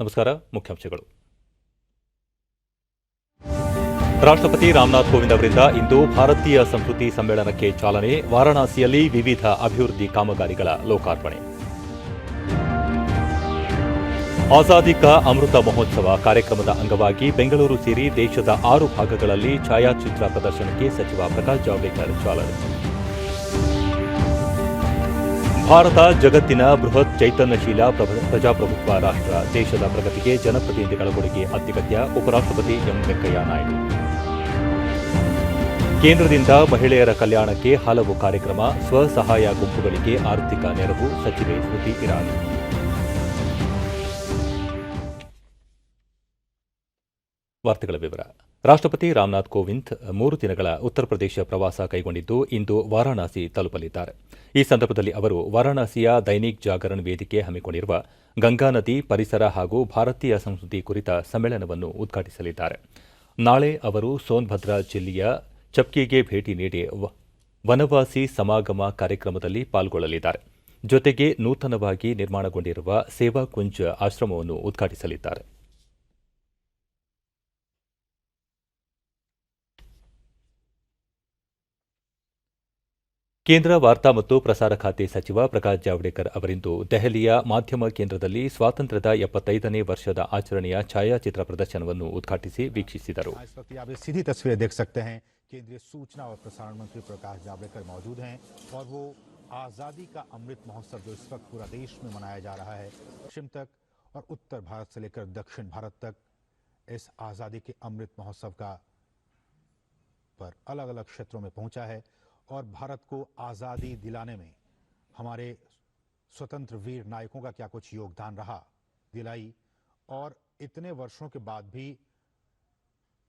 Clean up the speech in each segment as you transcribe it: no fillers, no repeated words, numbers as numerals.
ನಮಸ್ಕಾರ. ಮುಖ್ಯಾಂಶಗಳು. ರಾಷ್ಟ್ರಪತಿ ರಾಮನಾಥ್ ಕೋವಿಂದ್ ಅವರಿಂದ ಇಂದು ಭಾರತೀಯ ಸಂಸ್ಕೃತಿ ಸಮ್ಮೇಳನಕ್ಕೆ ಚಾಲನೆ. ವಾರಾಣಸಿಯಲ್ಲಿ ವಿವಿಧ ಅಭಿವೃದ್ಧಿ ಕಾಮಗಾರಿಗಳ ಲೋಕಾರ್ಪಣೆ. ಆಜಾದಿ ಕಾ ಅಮೃತ ಮಹೋತ್ಸವ ಕಾರ್ಯಕ್ರಮದ ಅಂಗವಾಗಿ ಬೆಂಗಳೂರು ಸೇರಿ ದೇಶದ 6 ಭಾಗಗಳಲ್ಲಿ ಛಾಯಾಚಿತ್ರ ಪ್ರದರ್ಶನಕ್ಕೆ ಸಚಿವ ಪ್ರಕಾಶ್ ಜಾವಡೇಕರ್ ಚಾಲನೆ. ಭಾರತ ಜಗತ್ತಿನ ಬೃಹತ್ ಚೈತನ್ಯಶೀಲ ಪ್ರಜಾಪ್ರಭುತ್ವ ರಾಷ್ಟ್ರ. ದೇಶದ ಪ್ರಗತಿಗೆ ಜನಪ್ರತಿನಿಧಿಗಳ ಕೊಡುಗೆ ಅತ್ಯಗತ್ಯ. ಉಪರಾಷ್ಟ್ರಪತಿ ಎಂ ವೆಂಕಯ್ಯ ನಾಯ್ಡು. ಕೇಂದ್ರದಿಂದ ಮಹಿಳೆಯರ ಕಲ್ಯಾಣಕ್ಕೆ ಹಲವು ಕಾರ್ಯಕ್ರಮ. ಸ್ವಸಹಾಯ ಗುಂಪುಗಳಿಗೆ ಆರ್ಥಿಕ ನೆರವು. ಸಚಿವೆ ಸ್ಮೃತಿ ಇರಾನಿ. ವಾರ್ತೆಗಳ ವಿವರ. ರಾಷ್ಟ್ರಪತಿ ರಾಮನಾಥ್ ಕೋವಿಂದ್ 3 ದಿನಗಳ ಉತ್ತರ ಪ್ರದೇಶ ಪ್ರವಾಸ ಕೈಗೊಂಡಿದ್ದು ಇಂದು ವಾರಾಣಸಿ ತಲುಪಲಿದ್ದಾರೆ. ಈ ಸಂದರ್ಭದಲ್ಲಿ ಅವರು ವಾರಾಣಸಿಯ ದೈನಿಕ್ ಜಾಗರಣ್ ವೇದಿಕೆ ಹಮ್ಮಿಕೊಂಡಿರುವ ಗಂಗಾ ನದಿ, ಪರಿಸರ ಹಾಗೂ ಭಾರತೀಯ ಸಂಸ್ಕೃತಿ ಕುರಿತ ಸಮ್ಮೇಳನವನ್ನು ಉದ್ಘಾಟಿಸಲಿದ್ದಾರೆ. ನಾಳೆ ಅವರು ಸೋನ್ಭದ್ರಾ ಜಿಲ್ಲೆಯ ಚಪ್ಕಿಗೆ ಭೇಟಿ ನೀಡಿ ವನವಾಸಿ ಸಮಾಗಮ ಕಾರ್ಯಕ್ರಮದಲ್ಲಿ ಪಾಲ್ಗೊಳ್ಳಲಿದ್ದಾರೆ. ಜೊತೆಗೆ ನೂತನವಾಗಿ ನಿರ್ಮಾಣಗೊಂಡಿರುವ ಸೇವಾ ಕುಂಜ್ ಆಶ್ರಮವನ್ನು ಉದ್ಘಾಟಿಸಲಿದ್ದಾರೆ. ಕೇಂದ್ರ ವಾರ್ತಾ ಮತ್ತು ಪ್ರಸಾರ ಖಾತೆ ಸಚಿವ ಪ್ರಕಾಶ್ ಜಾವಡೇಕರ್ ಅವರಿಂದು ದೆಹಲಿಯ ಮಾಧ್ಯಮ ಕೇಂದ್ರದಲ್ಲಿ ಸ್ವಾತಂತ್ರ್ಯದ 75ನೇ ವರ್ಷದ ಆಚರಣೆಯ ಛಾಯಾಚಿತ್ರ ಪ್ರದರ್ಶನವನ್ನು ಉದ್ಘಾಟಿಸಿ ವೀಕ್ಷಿಸಿದರು. सीधी तस्वीरें देख सकते हैं. केंद्रीय सूचना और प्रसारण मंत्री प्रकाश जावड़ेकर मौजूद हैं और वो आज़ादी का अमृत महोत्सव जो इस वक्त पूरा देश में मनाया जा रहा है, पश्चिम तक और उत्तर भारत से लेकर दक्षिण भारत तक इस आज़ादी के अमृत महोत्सव का पर अलग अलग क्षेत्रों में पहुंचा है और भारत को आज़ादी दिलाने में हमारे स्वतंत्र वीर नायकों का क्या कुछ योगदान रहा दिलाई. और इतने वर्षों के बाद भी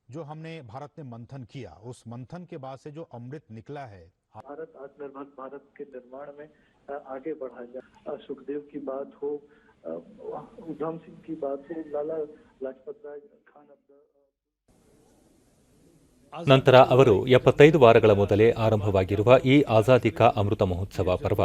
जो हमने भारत ने मंथन किया, उस मंथन के बाद से जो अमृत निकला है, भारत आत्मनिर्भर भारत के निर्माण में आगे बढ़ा जाए. सुखदेव की बात हो, उधम सिंह की बात हो, लाला लाजपत राय खान. ನಂತರ ಅವರು 75 ವಾರಗಳ ಮೊದಲೇ ಆರಂಭವಾಗಿರುವ ಈ ಆಜಾದಿ ಕಾ ಅಮೃತ ಮಹೋತ್ಸವ ಪರ್ವ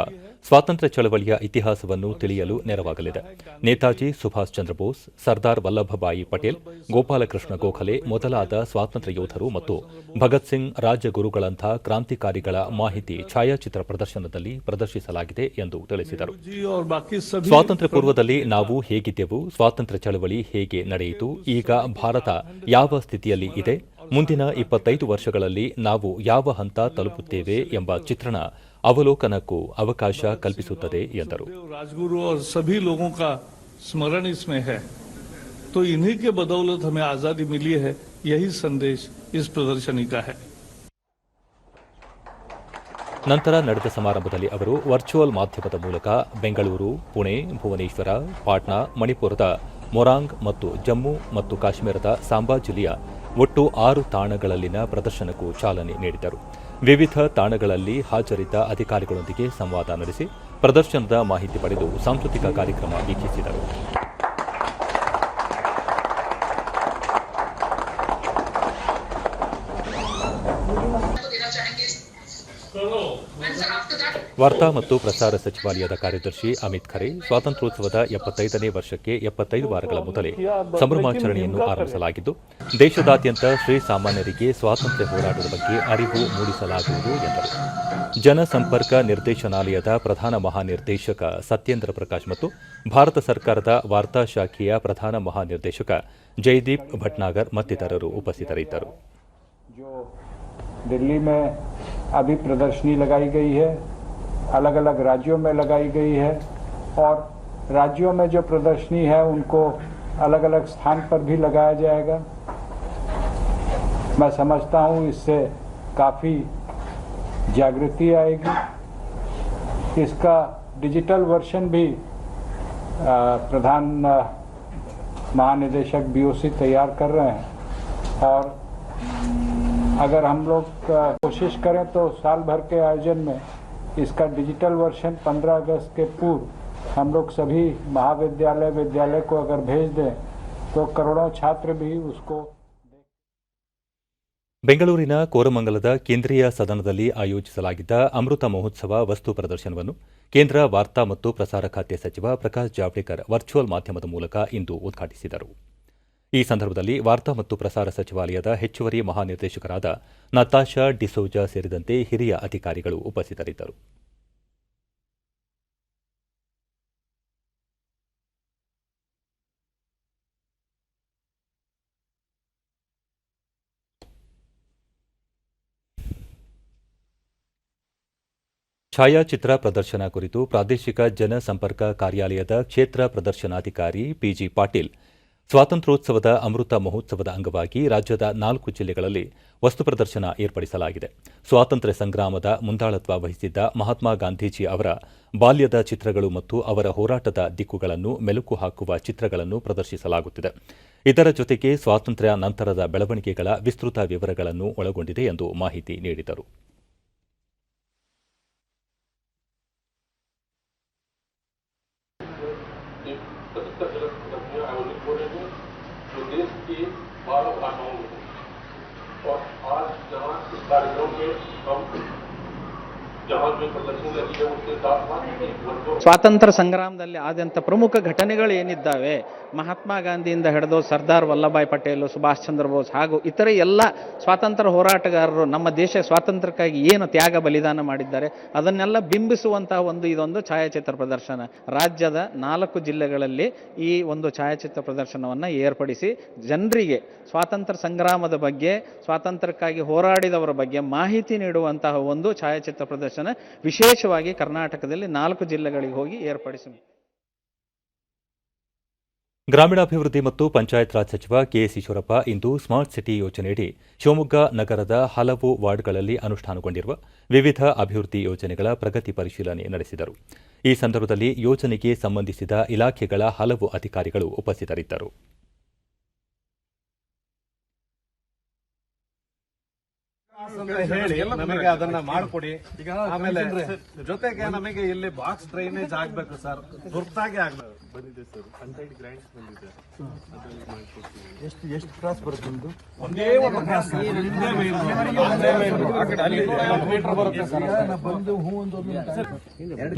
ಸ್ವಾತಂತ್ರ್ಯ ಚಳವಳಿಯ ಇತಿಹಾಸವನ್ನು ತಿಳಿಯಲು ನೆರವಾಗಲಿದೆ. ನೇತಾಜಿ ಸುಭಾಷ್ ಚಂದ್ರ ಬೋಸ್, ಸರ್ದಾರ್ ವಲ್ಲಭಭಾಯಿ ಪಟೇಲ್, ಗೋಪಾಲಕೃಷ್ಣ ಗೋಖಲೆ ಮೊದಲಾದ ಸ್ವಾತಂತ್ರ್ಯ ಯೋಧರು ಮತ್ತು ಭಗತ್ ಸಿಂಗ್ ರಾಜಗುರುಗಳಂಥ ಕ್ರಾಂತಿಕಾರಿಗಳ ಮಾಹಿತಿ ಛಾಯಾಚಿತ್ರ ಪ್ರದರ್ಶನದಲ್ಲಿ ಪ್ರದರ್ಶಿಸಲಾಗಿದೆ ಎಂದು ತಿಳಿಸಿದರು. ಸ್ವಾತಂತ್ರ್ಯ ಪೂರ್ವದಲ್ಲಿ ನಾವು ಹೇಗಿದ್ದೆವು, ಸ್ವಾತಂತ್ರ್ಯ ಚಳವಳಿ ಹೇಗೆ ನಡೆಯಿತು, ಈಗ ಭಾರತ ಯಾವ ಸ್ಥಿತಿಯಲ್ಲಿ ಇದೆ, ಮುಂದಿನ 25 ವರ್ಷಗಳಲ್ಲಿ ನಾವು ಯಾವ ಹಂತ ತಲುಪುತ್ತೇವೆ ಎಂಬ ಚಿತ್ರಣ ಅವಲೋಕನಕ್ಕೂ ಅವಕಾಶ ಕಲ್ಪಿಸುತ್ತದೆ ಎಂದರು. राजगुरु और सभी लोगों का स्मरण इसमें है, तो इन्हीं के बदौलत हमें आजादी मिली है. यही संदेश इस प्रदर्शनी का है. ನಂತರ ನಡೆದ ಸಮಾರಂಭದಲ್ಲಿ ಅವರು ವರ್ಚುವಲ್ ಮಾಧ್ಯಮದ ಮೂಲಕ ಬೆಂಗಳೂರು, ಪುಣೆ, ಭುವನೇಶ್ವರ, ಪಾಟ್ನಾ, ಮಣಿಪುರದ ಮೊರಾಂಗ್ ಮತ್ತು ಜಮ್ಮು ಮತ್ತು ಕಾಶ್ಮೀರದ ಸಾಂಬಾ ಜಿಲ್ಲೆಯ ಒಟ್ಟು 6 ತಾಣಗಳಲ್ಲಿನ ಪ್ರದರ್ಶನಕ್ಕೂ ಚಾಲನೆ ನೀಡಿದರು. ವಿವಿಧ ತಾಣಗಳಲ್ಲಿ ಹಾಜರಿದ್ದ ಅಧಿಕಾರಿಗಳೊಂದಿಗೆ ಸಂವಾದ ನಡೆಸಿ ಪ್ರದರ್ಶನದ ಮಾಹಿತಿ ಪಡೆದು ಸಾಂಸ್ಕೃತಿಕ ಕಾರ್ಯಕ್ರಮ ವೀಕ್ಷಿಸಿದರು. ವಾರ್ತಾ ಮತ್ತು ಪ್ರಸಾರ ಸಚಿವಾಲಯದ ಕಾರ್ಯದರ್ಶಿ ಅಮಿತ್ ಖರೆ ಸ್ವಾತಂತ್ರ್ಯೋತ್ಸವದ 75ನೇ ವರ್ಷಕ್ಕೆ 75 ವಾರಗಳ ಮೊದಲೇ ಸಂಭ್ರಮಾಚರಣೆಯನ್ನು ಆರಂಭಿಸಲಾಗಿದ್ದು, ದೇಶದಾದ್ಯಂತ ಶ್ರೀಸಾಮಾನ್ಯರಿಗೆ ಸ್ವಾತಂತ್ರ್ಯ ಹೋರಾಟದ ಬಗ್ಗೆ ಅರಿವು ಮೂಡಿಸಲಾಗುವುದು ಎಂದರು. ಜನಸಂಪರ್ಕ ನಿರ್ದೇಶನಾಲಯದ ಪ್ರಧಾನ ಮಹಾನಿರ್ದೇಶಕ ಸತ್ಯೇಂದ್ರ ಪ್ರಕಾಶ್ ಮತ್ತು ಭಾರತ ಸರ್ಕಾರದ ವಾರ್ತಾ ಶಾಖೆಯ ಪ್ರಧಾನ ಮಹಾನಿರ್ದೇಶಕ ಜಯದೀಪ್ ಭಟ್ನಾಗರ್ ಮತ್ತಿತರರು ಉಪಸ್ಥಿತರಿದ್ದರು. दिल्ली में अभी प्रदर्शनी लगाई गई है, अलग अलग राज्यों में लगाई गई है और राज्यों में जो प्रदर्शनी है उनको अलग अलग स्थान पर भी लगाया जाएगा. मैं समझता हूँ इससे काफ़ी जागृति आएगी. इसका डिजिटल वर्जन भी प्रधान महानिदेशक BOC तैयार कर रहे हैं और अगर हम लोग कोशिश करें तो साल भर के आयोजन में इसका डिजिटल वर्जन 15 अगस्त के पूर्व हम लोग सभी विद्यालय को अगर भेज दें तो करोड़ों छात्र भी उसको. ಬೆಂಗಳೂರಿನ ಕೋರಮಂಗಲದ ಕೇಂದ್ರೀಯ ಸದನದಲ್ಲಿ ಆಯೋಜಿಸಲಾಗಿದ್ದ ಅಮೃತ ಮಹೋತ್ಸವ ವಸ್ತು ಪ್ರದರ್ಶನವನ್ನು ಕೇಂದ್ರ ವಾರ್ತಾ ಮತ್ತು ಪ್ರಸಾರ ಖಾತೆ ಸಚಿವ ಪ್ರಕಾಶ್ ಜಾವಡೇಕರ್ ವರ್ಚುವಲ್ ಮಾಧ್ಯಮದ ಮೂಲಕ ಇಂದು ಉದ್ಘಾಟಿಸಿದರು. ಈ ಸಂದರ್ಭದಲ್ಲಿ ವಾರ್ತಾ ಮತ್ತು ಪ್ರಸಾರ ಸಚಿವಾಲಯದ ಹೆಚ್ಚುವರಿ ಮಹಾನಿರ್ದೇಶಕರಾದ ನತಾಶಾ ಡಿಸೋಜಾ ಸೇರಿದಂತೆ ಹಿರಿಯ ಅಧಿಕಾರಿಗಳು ಉಪಸ್ಥಿತರಿದ್ದರು. ಛಾಯಾಚಿತ್ರ ಪ್ರದರ್ಶನ ಕುರಿತು ಪ್ರಾದೇಶಿಕ ಜನಸಂಪರ್ಕ ಕಾರ್ಯಾಲಯದ ಕ್ಷೇತ್ರ ಪ್ರದರ್ಶನಾಧಿಕಾರಿ ಪಿಜಿ ಪಾಟೀಲ್ ಸ್ವಾತಂತ್ರ್ಯೋತ್ಸವದ ಅಮೃತ ಮಹೋತ್ಸವದ ಅಂಗವಾಗಿ ರಾಜ್ಯದ 4 ಜಿಲ್ಲೆಗಳಲ್ಲಿ ವಸ್ತು ಪ್ರದರ್ಶನ ಏರ್ಪಡಿಸಲಾಗಿದೆ. ಸ್ವಾತಂತ್ರ್ಯ ಸಂಗ್ರಾಮದ ಮುಂದಾಳತ್ವ ವಹಿಸಿದ್ದ ಮಹಾತ್ಮ ಗಾಂಧೀಜಿ ಅವರ ಬಾಲ್ಯದ ಚಿತ್ರಗಳು ಮತ್ತು ಅವರ ಹೋರಾಟದ ದಿಕ್ಕುಗಳನ್ನು ಮೆಲುಕು ಹಾಕುವ ಚಿತ್ರಗಳನ್ನು ಪ್ರದರ್ಶಿಸಲಾಗುತ್ತಿದೆ. ಇದರ ಜೊತೆಗೆ ಸ್ವಾತಂತ್ರ್ಯ ನಂತರದ ಬೆಳವಣಿಗೆಗಳ ವಿಸ್ತೃತ ವಿವರಗಳನ್ನು ಒಳಗೊಂಡಿದೆ ಎಂದು ಮಾಹಿತಿ ನೀಡಿದರು. जो देश की 12 भाषाओं में और आज जहाँ इस कार्यक्रम में हम जहाँ जो प्रदर्शनी लगी है उसके साथ ಸ್ವಾತಂತ್ರ್ಯ ಸಂಗ್ರಾಮದಲ್ಲಿ ಆದಂಥ ಪ್ರಮುಖ ಘಟನೆಗಳು ಏನಿದ್ದಾವೆ, ಮಹಾತ್ಮ ಗಾಂಧಿಯಿಂದ ಹಿಡಿದು ಸರ್ದಾರ್ ವಲ್ಲಭಾಯ್ ಪಟೇಲ್, ಸುಭಾಷ್ ಚಂದ್ರ ಬೋಸ್ ಹಾಗೂ ಇತರೆ ಎಲ್ಲ ಸ್ವಾತಂತ್ರ್ಯ ಹೋರಾಟಗಾರರು ನಮ್ಮ ದೇಶ ಸ್ವಾತಂತ್ರ್ಯಕ್ಕಾಗಿ ಏನು ತ್ಯಾಗ ಬಲಿದಾನ ಮಾಡಿದ್ದಾರೆ ಅದನ್ನೆಲ್ಲ ಬಿಂಬಿಸುವಂತಹ ಇದೊಂದು ಛಾಯಾಚಿತ್ರ ಪ್ರದರ್ಶನ ರಾಜ್ಯದ 4 ಜಿಲ್ಲೆಗಳಲ್ಲಿ ಈ ಒಂದು ಛಾಯಾಚಿತ್ರ ಪ್ರದರ್ಶನವನ್ನು ಏರ್ಪಡಿಸಿ ಜನರಿಗೆ ಸ್ವಾತಂತ್ರ್ಯ ಸಂಗ್ರಾಮದ ಬಗ್ಗೆ, ಸ್ವಾತಂತ್ರ್ಯಕ್ಕಾಗಿ ಹೋರಾಡಿದವರ ಬಗ್ಗೆ ಮಾಹಿತಿ ನೀಡುವಂತಹ ಒಂದು ಛಾಯಾಚಿತ್ರ ಪ್ರದರ್ಶನ ವಿಶೇಷವಾಗಿ ಕರ್ನಾಟಕದಲ್ಲಿ 4 ಜಿಲ್ಲೆಗಳಿಗೆ ಹೋಗಿ ಏರ್ಪಡಿಸಿ. ಗ್ರಾಮೀಣಾಭಿವೃದ್ಧಿ ಮತ್ತು ಪಂಚಾಯತ್ ರಾಜ್ ಸಚಿವ ಕೆಎಸ್ ಈಶ್ವರಪ್ಪ ಇಂದು ಸ್ಮಾರ್ಟ್ ಸಿಟಿ ಯೋಜನೆಯಡಿ ಶಿವಮೊಗ್ಗ ನಗರದ ಹಲವು ವಾರ್ಡ್ಗಳಲ್ಲಿ ಅನುಷ್ಠಾನಗೊಂಡಿರುವ ವಿವಿಧ ಅಭಿವೃದ್ಧಿ ಯೋಜನೆಗಳ ಪ್ರಗತಿ ಪರಿಶೀಲನೆ ನಡೆಸಿದರು. ಈ ಸಂದರ್ಭದಲ್ಲಿ ಯೋಜನೆಗೆ ಸಂಬಂಧಿಸಿದ ಇಲಾಖೆಗಳ ಹಲವು ಅಧಿಕಾರಿಗಳು ಉಪಸ್ಥಿತರಿದ್ದರು. ಹೇಳಿ ನಮಗೆ ಅದನ್ನ ಮಾಡಿಕೊಡಿ. ಆಮೇಲೆ ಜೊತೆಗೆ ನಮಗೆ ಇಲ್ಲಿ ಬಾಕ್ಸ್ ಡ್ರೈನೇಜ್ ಆಗ್ಬೇಕು ಸರ್, ಗುರ್ತಾಗಿ ಆಗ್ಬೇಕು. ಬಂದಿದೆ ಸರ್, 100 ಗ್ರಾಂಟ್ಸ್ ಬಂದಿದೆ. ಎಷ್ಟು ಕ್ರಾಸ್ ಬರುತ್ತೆ ನಿಮ್ದು? ಒಂದೇ ಒಂದು ಕ್ರಾಸ್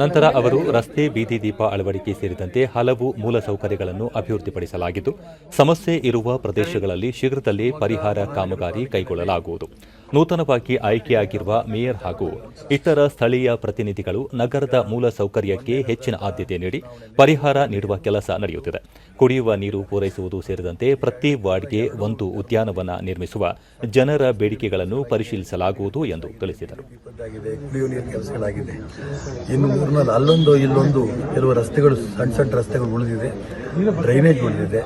ನಂತರ ಅವರು ರಸ್ತೆ, ಬೀದಿ ದೀಪ ಅಳವಡಿಕೆ ಸೇರಿದಂತೆ ಹಲವು ಮೂಲಸೌಕರ್ಯಗಳನ್ನು ಅಭಿವೃದ್ಧಿಪಡಿಸಲಾಗಿದ್ದು, ಸಮಸ್ಯೆ ಇರುವ ಪ್ರದೇಶಗಳಲ್ಲಿ ಶೀಘ್ರದಲ್ಲೇ ಪರಿಹಾರ ಕಾಮಗಾರಿ ಕೈಗೊಳ್ಳಲಾಗುವುದು. ನೂತನವಾಗಿ ಆಯ್ಕೆಯಾಗಿರುವ ಮೇಯರ್ ಹಾಗೂ ಇತರ ಸ್ಥಳೀಯ ಪ್ರತಿನಿಧಿಗಳು ನಗರದ ಮೂಲ ಸೌಕರ್ಯಕ್ಕೆ ಹೆಚ್ಚಿನ ಆದ್ಯತೆ ನೀಡಿ ಪರಿಹಾರ ನೀಡುವ ಕೆಲಸ ನಡೆಯುತ್ತಿದೆ. ಕುಡಿಯುವ ನೀರು ಪೂರೈಸುವುದು ಸೇರಿದಂತೆ ಪ್ರತಿ ವಾರ್ಡ್ಗೆ ಒಂದು ಉದ್ಯಾನವನ ನಿರ್ಮಿಸುವ ಜನರ ಬೇಡಿಕೆಗಳನ್ನು ಪರಿಶೀಲಿಸಲಾಗುವುದು ಎಂದು ತಿಳಿಸಿದರು. ಕುಡಿಯುವ ನೀರು ಕೆಲಸಗಳಾಗಿದೆ. ಇನ್ನು ಮೂರ್ನಲ್ಲಿ ಅಲ್ಲೊಂದು ಇಲ್ಲೊಂದು ಕೆಲವು ರಸ್ತೆಗಳು, ಸಣ್ಣ ರಸ್ತೆಗಳು ಉಳಿದಿದೆ, ಡ್ರೈನೇಜ್ ಉಳಿದಿದೆ,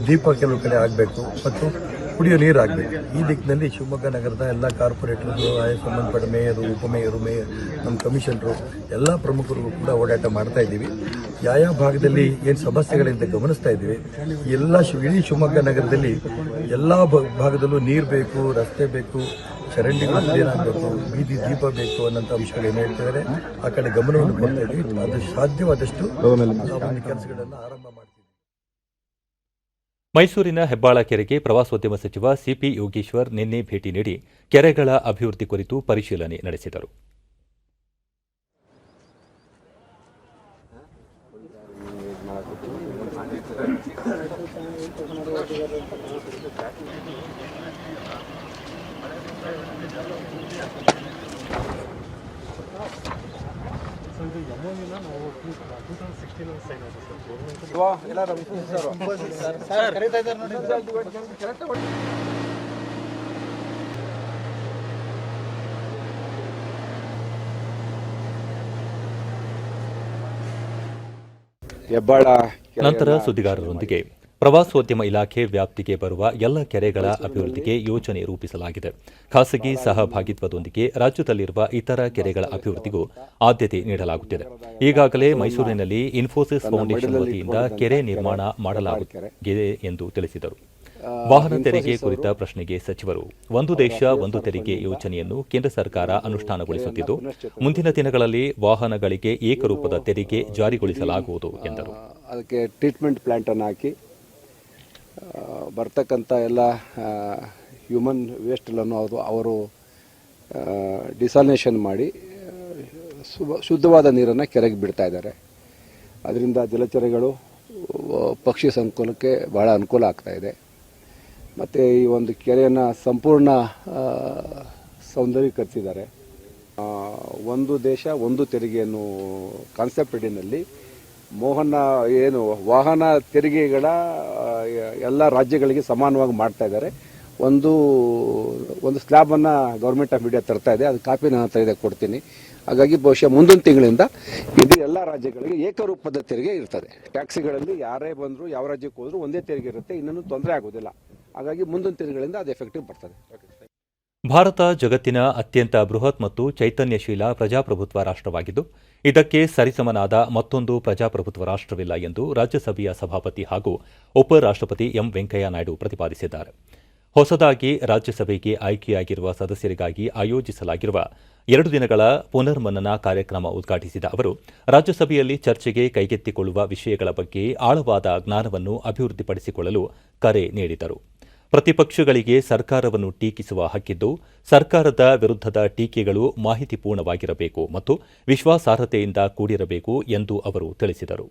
ದೀಪ ಕೆಲವು ಕಡೆ ಆಗಬೇಕು ಮತ್ತು ಕುಡಿಯೋ ನೀರು ಆಗಬೇಕು. ಈ ದಿಕ್ಕಿನಲ್ಲಿ ಶಿವಮೊಗ್ಗ ನಗರದ ಎಲ್ಲ ಕಾರ್ಪೊರೇಟರ್ಗಳು, ಸಂಬಂಧಪಟ್ಟ ಮೇಯರು, ಉಪಮೇಯರು, ನಮ್ಮ ಕಮಿಷನರು ಎಲ್ಲ ಪ್ರಮುಖರು ಕೂಡ ಓಡಾಟ ಮಾಡ್ತಾ ಇದ್ದೀವಿ. ಯಾವ ಭಾಗದಲ್ಲಿ ಏನು ಸಮಸ್ಯೆಗಳಿಂದ ಗಮನಿಸ್ತಾ ಇದ್ದೀವಿ. ಇಡೀ ಶಿವಮೊಗ್ಗ ನಗರದಲ್ಲಿ ಎಲ್ಲ ಭಾಗದಲ್ಲೂ ನೀರು ಬೇಕು, ರಸ್ತೆ ಬೇಕು, ಚರಂಡಿಗಳು ಕ್ಲೀನ್ ಆಗಬೇಕು, ಬೀದಿ ದೀಪ ಬೇಕು ಅನ್ನೋಂಥ ಅಂಶಗಳು ಏನು ಹೇಳ್ತಿದ್ದಾರೆ ಆ ಕಡೆ ಗಮನವನ್ನು ಕೊಡ್ತಾ ಇದ್ದೀವಿ. ಅದು ಸಾಧ್ಯವಾದಷ್ಟು ಕೆಲಸಗಳನ್ನು ಆರಂಭ ಮಾಡ್ತೀವಿ. ಮೈಸೂರಿನ ಹೆಬ್ಬಾಳ ಕೆರೆಗೆ ಪ್ರವಾಸೋದ್ಯಮ ಸಚಿವ ಸಿಪಿ ಯೋಗೇಶ್ವರ್ ನಿನ್ನೆ ಭೇಟಿ ನೀಡಿ ಕೆರೆಗಳ ಅಭಿವೃದ್ಧಿ ಕುರಿತು ಪರಿಶೀಲನೆ ನಡೆಸಿದರು. ನಂತರ ಸುದ್ದಿಗಾರರೊಂದಿಗೆ ಪ್ರವಾಸೋದ್ಯಮ ಇಲಾಖೆ ವ್ಯಾಪ್ತಿಗೆ ಬರುವ ಎಲ್ಲ ಕೆರೆಗಳ ಅಭಿವೃದ್ಧಿಗೆ ಯೋಜನೆ ರೂಪಿಸಲಾಗಿದೆ. ಖಾಸಗಿ ಸಹಭಾಗಿತ್ವದೊಂದಿಗೆ ರಾಜ್ಯದಲ್ಲಿರುವ ಇತರ ಕೆರೆಗಳ ಅಭಿವೃದ್ಧಿಗೂ ಆದ್ಯತೆ ನೀಡಲಾಗುತ್ತಿದೆ. ಈಗಾಗಲೇ ಮೈಸೂರಿನಲ್ಲಿ ಇನ್ಫೋಸಿಸ್ ಫೌಂಡೇಶನ್ ವತಿಯಿಂದ ಕೆರೆ ನಿರ್ಮಾಣ ಮಾಡಲಾಗುತ್ತಿದೆ ಎಂದು ತಿಳಿಸಿದರು. ವಾಹನ ತೆರಿಗೆ ಕುರಿತ ಪ್ರಶ್ನೆಗೆ ಸಚಿವರು, ಒಂದು ದೇಶ ಒಂದು ತೆರಿಗೆ ಯೋಜನೆಯನ್ನು ಕೇಂದ್ರ ಸರ್ಕಾರ ಅನುಷ್ಠಾನಗೊಳಿಸುತ್ತಿದ್ದು, ಮುಂದಿನ ದಿನಗಳಲ್ಲಿ ವಾಹನಗಳಿಗೆ ಏಕರೂಪದ ತೆರಿಗೆ ಜಾರಿಗೊಳಿಸಲಾಗುವುದು ಎಂದರು. ಅದಕ್ಕೆ ಟ್ರೀಟ್ಮೆಂಟ್ ಪ್ಲಾಂಟ್ ಅನ್ನು ಹಾಕಿ ಬರ್ತಕ್ಕಂಥ ಎಲ್ಲ ಹ್ಯೂಮನ್ ವೇಸ್ಟನ್ನು ಅವರು ಡಿಸಾಲಿನೇಷನ್ ಮಾಡಿ ಶುದ್ಧವಾದ ನೀರನ್ನು ಕೆರೆಗೆ ಬಿಡ್ತಾ ಇದ್ದಾರೆ. ಅದರಿಂದ ಜಲಚರಗಳು ಪಕ್ಷಿ ಸಂಕುಲಕ್ಕೆ ಬಹಳ ಅನುಕೂಲ ಆಗ್ತಾ ಇದೆ. ಮತ್ತು ಈ ಒಂದು ಕೆರೆಯನ್ನು ಸಂಪೂರ್ಣ ಸೌಂದರ್ಯೀಕರಿಸಿದ್ದಾರೆ. ಒಂದು ದೇಶ ಒಂದು ತೆರಿಗೆ ಅನ್ನೋ ಕಾನ್ಸೆಪ್ಟ್ ಅಡಿಯಲ್ಲಿ ವಾಹನ ತೆರಿಗೆಗಳ ಎಲ್ಲ ರಾಜ್ಯಗಳಿಗೆ ಸಮಾನವಾಗಿ ಮಾಡ್ತಾ ಇದ್ದಾರೆ. ಒಂದು ಸ್ಲ್ಯಾಬನ್ನು ಗೌರ್ಮೆಂಟ್ ಆಫ್ ಇಂಡಿಯಾ ತರ್ತಾ ಇದೆ. ಅದು ಕಾಪಿ ನನ್ನ ಹತ್ರ ಇದೆ, ಕೊಡ್ತೀನಿ. ಹಾಗಾಗಿ ಬಹುಶಃ ಮುಂದಿನ ತಿಂಗಳಿಂದ ಇದು ಎಲ್ಲ ರಾಜ್ಯಗಳಿಗೆ ಏಕರೂಪದ ತೆರಿಗೆ ಇರ್ತದೆ. ಟ್ಯಾಕ್ಸಿಗಳಲ್ಲಿ ಯಾರೇ ಬಂದರೂ ಯಾವ ರಾಜ್ಯಕ್ಕೆ ಹೋದರೂ ಒಂದೇ ತೆರಿಗೆ ಇರುತ್ತೆ, ಇನ್ನೂ ತೊಂದರೆ ಆಗೋದಿಲ್ಲ. ಹಾಗಾಗಿ ಮುಂದಿನ ತಿಂಗಳಿಂದ ಅದು ಎಫೆಕ್ಟಿವ್ ಬರ್ತದೆ. ಭಾರತ ಜಗತ್ತಿನ ಅತ್ಯಂತ ಬೃಹತ್ ಮತ್ತು ಚೈತನ್ಯಶೀಲ ಪ್ರಜಾಪ್ರಭುತ್ವ ರಾಷ್ಟ್ರವಾಗಿದ್ದು ಇದಕ್ಕೆ ಸರಿಸಮನಾದ ಮತ್ತೊಂದು ಪ್ರಜಾಪ್ರಭುತ್ವ ರಾಷ್ಟ್ರವಿಲ್ಲ ಎಂದು ರಾಜ್ಯಸಭೆಯ ಸಭಾಪತಿ ಹಾಗೂ ಉಪರಾಷ್ಟ್ರಪತಿ ಎಂ ವೆಂಕಯ್ಯ ನಾಯ್ಡು ಪ್ರತಿಪಾದಿಸಿದ್ದಾರೆ. ಹೊಸದಾಗಿ ರಾಜ್ಯಸಭೆಗೆ ಆಯ್ಕೆಯಾಗಿರುವ ಸದಸ್ಯರಿಗಾಗಿ ಆಯೋಜಿಸಲಾಗಿರುವ 2 ದಿನಗಳ ಪುನರ್ಮನನ ಕಾರ್ಯಕ್ರಮ ಉದ್ಘಾಟಿಸಿದ ಅವರು ರಾಜ್ಯಸಭೆಯಲ್ಲಿ ಚರ್ಚೆಗೆ ಕೈಗೆತ್ತಿಕೊಳ್ಳುವ ವಿಷಯಗಳ ಬಗ್ಗೆ ಆಳವಾದ ಜ್ಞಾನವನ್ನು ಅಭಿವೃದ್ಧಿಪಡಿಸಿಕೊಳ್ಳಲು ಕರೆ ನೀಡಿದರು. ಪ್ರತಿಪಕ್ಷಗಳಿಗೆ ಸರ್ಕಾರವನ್ನು ಟೀಕಿಸುವ ಹಕ್ಕಿದ್ದು ಸರ್ಕಾರದ ವಿರುದ್ಧದ ಟೀಕೆಗಳು ಮಾಹಿತಿಪೂರ್ಣವಾಗಿರಬೇಕು ಮತ್ತು ವಿಶ್ವಾಸಾರ್ಹತೆಯಿಂದ ಕೂಡಿರಬೇಕು ಎಂದು ಅವರು ತಿಳಿಸಿದರು.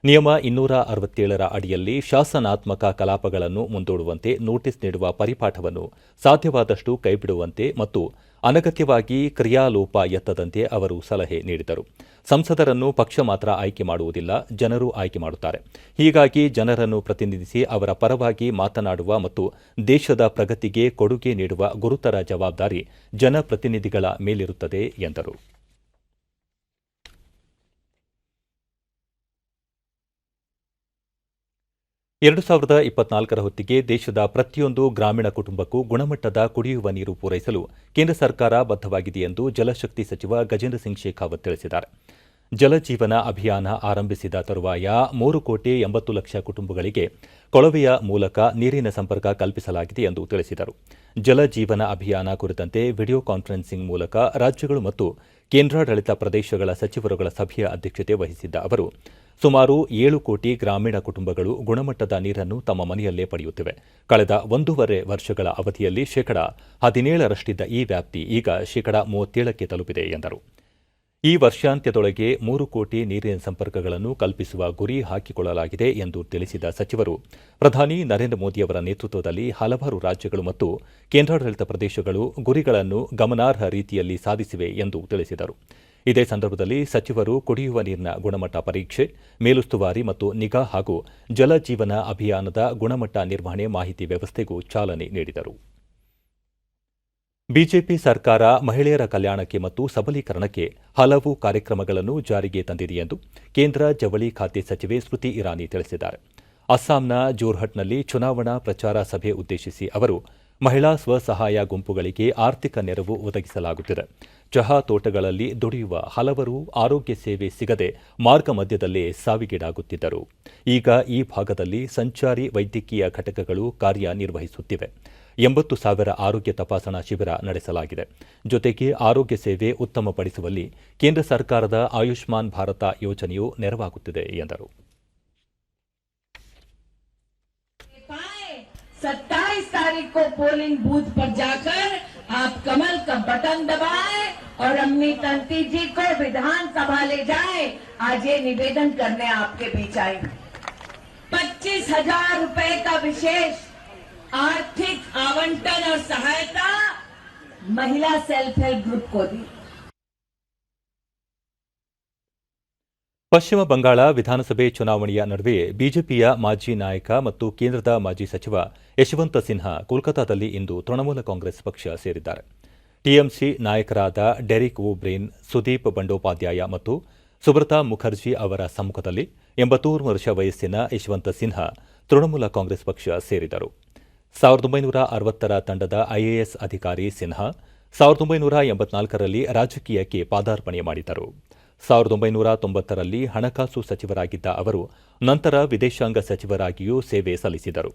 ನಿಯಮ 267ರ ಅಡಿಯಲ್ಲಿ ಶಾಸನಾತ್ಮಕ ಕಲಾಪಗಳನ್ನು ಮುಂದೂಡುವಂತೆ ನೋಟಿಸ್ ನೀಡುವ ಪರಿಪಾಠವನ್ನು ಸಾಧ್ಯವಾದಷ್ಟು ಕೈಬಿಡುವಂತೆ ಮತ್ತು ಅನಗತ್ಯವಾಗಿ ಕ್ರಿಯಾಲೋಪ ಎತ್ತದಂತೆ ಅವರು ಸಲಹೆ ನೀಡಿದರು. ಸಂಸದರನ್ನು ಪಕ್ಷ ಮಾತ್ರ ಆಯ್ಕೆ ಮಾಡುವುದಿಲ್ಲ, ಜನರು ಆಯ್ಕೆ ಮಾಡುತ್ತಾರೆ. ಹೀಗಾಗಿ ಜನರನ್ನು ಪ್ರತಿನಿಧಿಸಿ ಅವರ ಪರವಾಗಿ ಮಾತನಾಡುವ ಮತ್ತು ದೇಶದ ಪ್ರಗತಿಗೆ ಕೊಡುಗೆ ನೀಡುವ ಗುರುತರ ಜವಾಬ್ದಾರಿ ಜನಪ್ರತಿನಿಧಿಗಳ ಮೇಲಿರುತ್ತದೆ ಎಂದರು. 2024ರ ಹೊತ್ತಿಗೆ ದೇಶದ ಪ್ರತಿಯೊಂದು ಗ್ರಾಮೀಣ ಕುಟುಂಬಕ್ಕೂ ಗುಣಮಟ್ಟದ ಕುಡಿಯುವ ನೀರು ಪೂರೈಸಲು ಕೇಂದ್ರ ಸರ್ಕಾರ ಬದ್ಧವಾಗಿದೆ ಎಂದು ಜಲಶಕ್ತಿ ಸಚಿವ ಗಜೇಂದ್ರ ಸಿಂಗ್ ಶೇಖಾವತ್ ತಿಳಿಸಿದ್ದಾರೆ. ಜಲಜೀವನ ಅಭಿಯಾನ ಆರಂಭಿಸಿದ ತರುವಾಯ 3,80,00,000 ಕುಟುಂಬಗಳಿಗೆ ಕೊಳವೆಯ ಮೂಲಕ ನೀರಿನ ಸಂಪರ್ಕ ಕಲ್ಪಿಸಲಾಗಿದೆ ಎಂದು ತಿಳಿಸಿದರು. ಜಲಜೀವನ ಅಭಿಯಾನ ಕುರಿತಂತೆ ವಿಡಿಯೋ ಕಾನ್ಫರೆನ್ಸಿಂಗ್ ಮೂಲಕ ರಾಜ್ಯಗಳು ಮತ್ತು ಕೇಂದ್ರಾಡಳಿತ ಪ್ರದೇಶಗಳ ಸಚಿವರುಗಳ ಸಭೆಯ ಅಧ್ಯಕ್ಷತೆ ವಹಿಸಿದ್ದ ಅವರು ಸುಮಾರು 7 ಕೋಟಿ ಗ್ರಾಮೀಣ ಕುಟುಂಬಗಳು ಗುಣಮಟ್ಟದ ನೀರನ್ನು ತಮ್ಮ ಮನೆಯಲ್ಲೇ ಪಡೆಯುತ್ತಿವೆ. ಕಳೆದ 1.5 ವರ್ಷಗಳ ಅವಧಿಯಲ್ಲಿ ಶೇಕಡ 17ರಷ್ಟಿದ್ದ ಈ ವ್ಯಾಪ್ತಿ ಈಗ ಶೇಕಡ 37ಕ್ಕೆ ತಲುಪಿದೆ ಎಂದರು. ಈ ವರ್ಷಾಂತ್ಯದೊಳಗೆ 3 ಕೋಟಿ ನೀರಿನ ಸಂಪರ್ಕಗಳನ್ನು ಕಲ್ಪಿಸುವ ಗುರಿ ಹಾಕಿಕೊಳ್ಳಲಾಗಿದೆ ಎಂದು ತಿಳಿಸಿದ ಸಚಿವರು ಪ್ರಧಾನಿ ನರೇಂದ್ರ ಮೋದಿಯವರ ನೇತೃತ್ವದಲ್ಲಿ ಹಲವಾರು ರಾಜ್ಯಗಳು ಮತ್ತು ಕೇಂದ್ರಾಡಳಿತ ಪ್ರದೇಶಗಳು ಗುರಿಗಳನ್ನು ಗಮನಾರ್ಹ ರೀತಿಯಲ್ಲಿ ಸಾಧಿಸಿವೆ ಎಂದು ತಿಳಿಸಿದರು. ಇದೇ ಸಂದರ್ಭದಲ್ಲಿ ಸಚಿವರು ಕುಡಿಯುವ ನೀರಿನ ಗುಣಮಟ್ಟ ಪರೀಕ್ಷೆ, ಮೇಲುಸ್ತುವಾರಿ ಮತ್ತು ನಿಗಾ ಹಾಗೂ ಜಲಜೀವನ ಅಭಿಯಾನದ ಗುಣಮಟ್ಟ ನಿರ್ವಹಣೆ ಮಾಹಿತಿ ವ್ಯವಸ್ಥೆಗೂ ಚಾಲನೆ ನೀಡಿದರು. ಬಿಜೆಪಿ ಸರ್ಕಾರ ಮಹಿಳೆಯರ ಕಲ್ಯಾಣಕ್ಕೆ ಮತ್ತು ಸಬಲೀಕರಣಕ್ಕೆ ಹಲವು ಕಾರ್ಯಕ್ರಮಗಳನ್ನು ಜಾರಿಗೆ ತಂದಿದೆ ಎಂದು ಕೇಂದ್ರ ಜವಳಿ ಖಾತೆ ಸಚಿವೆ ಸ್ಮೃತಿ ಇರಾನಿ ತಿಳಿಸಿದ್ದಾರೆ. ಅಸ್ಸಾಂನ ಜೋರ್ಹಟ್ನಲ್ಲಿ ಚುನಾವಣಾ ಪ್ರಚಾರ ಸಭೆ ಉದ್ದೇಶಿಸಿ ಅವರು ಮಹಿಳಾ ಸ್ವಸಹಾಯ ಗುಂಪುಗಳಿಗೆ ಆರ್ಥಿಕ ನೆರವು ಒದಗಿಸಲಾಗುತ್ತಿದೆ. ಚಹಾ ತೋಟಗಳಲ್ಲಿ ದುಡಿಯುವ ಹಲವರು ಆರೋಗ್ಯ ಸೇವೆ ಸಿಗದೆ ಮಾರ್ಗ ಮಧ್ಯದಲ್ಲೇ ಸಾವಿಗೀಡಾಗುತ್ತಿದ್ದರು. ಈಗ ಈ ಭಾಗದಲ್ಲಿ ಸಂಚಾರಿ ವೈದ್ಯಕೀಯ ಘಟಕಗಳು ಕಾರ್ಯನಿರ್ವಹಿಸುತ್ತಿವೆ. 80,000 ಆರೋಗ್ಯ ತಪಾಸಣಾ ಶಿಬಿರ ನಡೆಸಲಾಗಿದೆ. ಜೊತೆಗೆ ಆರೋಗ್ಯ ಸೇವೆ ಉತ್ತಮಪಡಿಸುವಲ್ಲಿ ಕೇಂದ್ರ ಸರ್ಕಾರದ ಆಯುಷ್ಮಾನ್ ಭಾರತ ಯೋಜನೆಯು ನೆರವಾಗುತ್ತಿದೆ ಎಂದರು. 27 तारीख को पोलिंग बूथ पर जाकर आप कमल का बटन दबाएं और अम्मी तंती जी को विधानसभा ले जाएं। आज ये निवेदन करने आपके बीच आई। 25,000 रुपए का विशेष आर्थिक आवंटन और सहायता महिला सेल्फ हेल्प ग्रुप को दी। ಪಶ್ಚಿಮ ಬಂಗಾಳ ವಿಧಾನಸಭೆ ಚುನಾವಣೆಯ ನಡುವೆ ಬಿಜೆಪಿಯ ಮಾಜಿ ನಾಯಕ ಮತ್ತು ಕೇಂದ್ರದ ಮಾಜಿ ಸಚಿವ ಯಶವಂತ ಸಿನ್ಹಾ ಕೋಲ್ಕತಾದಲ್ಲಿ ಇಂದು ತೃಣಮೂಲ ಕಾಂಗ್ರೆಸ್ ಪಕ್ಷ ಸೇರಿದ್ದಾರೆ. ಟಿಎಂಸಿ ನಾಯಕರಾದ ಡೆರಿಕ್ ಓಬ್ರೇನ್, ಸುದೀಪ್ ಬಂಡೋಪಾಧ್ಯಾಯ ಮತ್ತು ಸುಬ್ರತಾ ಮುಖರ್ಜಿ ಅವರ ಸಮ್ಮುಖದಲ್ಲಿ 83 ವರ್ಷ ವಯಸ್ಸಿನ ಯಶವಂತ ಸಿನ್ಹಾ ತೃಣಮೂಲ ಕಾಂಗ್ರೆಸ್ ಪಕ್ಷ ಸೇರಿದರು. 1960ರ ತಂಡದ ಐಎಎಸ್ ಅಧಿಕಾರಿ ಸಿನ್ಹಾ 1984ರಲ್ಲಿ ರಾಜಕೀಯಕ್ಕೆ ಪಾದಾರ್ಪಣೆ ಮಾಡಿದರು. 1990ರಲ್ಲಿ ಹಣಕಾಸು ಸಚಿವರಾಗಿದ್ದ ಅವರು ನಂತರ ವಿದೇಶಾಂಗ ಸಚಿವರಾಗಿಯೂ ಸೇವೆ ಸಲ್ಲಿಸಿದರು.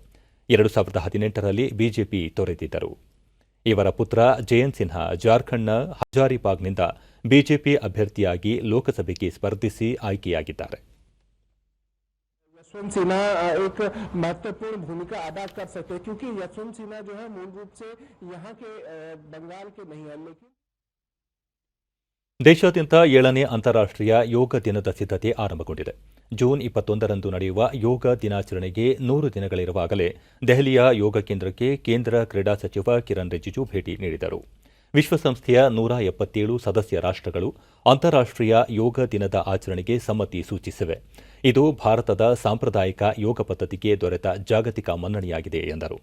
2018ರಲ್ಲಿ ಬಿಜೆಪಿ ತೊರೆದಿದ್ದರು. ಇವರ ಪುತ್ರ ಜಯಂತ್ ಸಿನ್ಹಾ ಜಾರ್ಖಂಡ್ನ ಹಜಾರಿಬಾಗ್ನಿಂದ ಬಿಜೆಪಿ ಅಭ್ಯರ್ಥಿಯಾಗಿ ಲೋಕಸಭೆಗೆ ಸ್ಪರ್ಧಿಸಿ ಆಯ್ಕೆಯಾಗಿದ್ದಾರೆ. यशवंत सिन्हा एक महत्वपूर्ण भूमिका अदा कर सकते हैं क्योंकि यशवंत सिन्हा जो है मूल रूप से यहाँ के बंगाल के नहीं है, लेकिन ದೇಶಾದ್ಯಂತ 7ನೇ ಅಂತಾರಾಷ್ಟ್ರೀಯ ಯೋಗ ದಿನದ ಸಿದ್ಧತೆ ಆರಂಭಗೊಂಡಿದೆ. ಜೂನ್ 21ರಂದು ನಡೆಯುವ ಯೋಗ ದಿನಾಚರಣೆಗೆ 100 ದಿನಗಳಿರುವಾಗಲೇ ದೆಹಲಿಯ ಯೋಗ ಕೇಂದ್ರಕ್ಕೆ ಕೇಂದ್ರ ಕ್ರೀಡಾ ಸಚಿವ ಕಿರಣ್ ರಿಜಿಜು ಭೇಟಿ ನೀಡಿದರು. ವಿಶ್ವಸಂಸ್ಥೆಯ 177 ಸದಸ್ಯ ರಾಷ್ಟ್ರಗಳು ಅಂತಾರಾಷ್ಟ್ರೀಯ ಯೋಗ ದಿನದ ಆಚರಣೆಗೆ ಸಮ್ಮತಿ ಸೂಚಿಸಿವೆ. ಇದು ಭಾರತದ ಸಾಂಪ್ರದಾಯಿಕ ಯೋಗ ಪದ್ಧತಿಗೆ ದೊರೆತ ಜಾಗತಿಕ ಮನ್ನಣೆಯಾಗಿದೆ ಎಂದರು.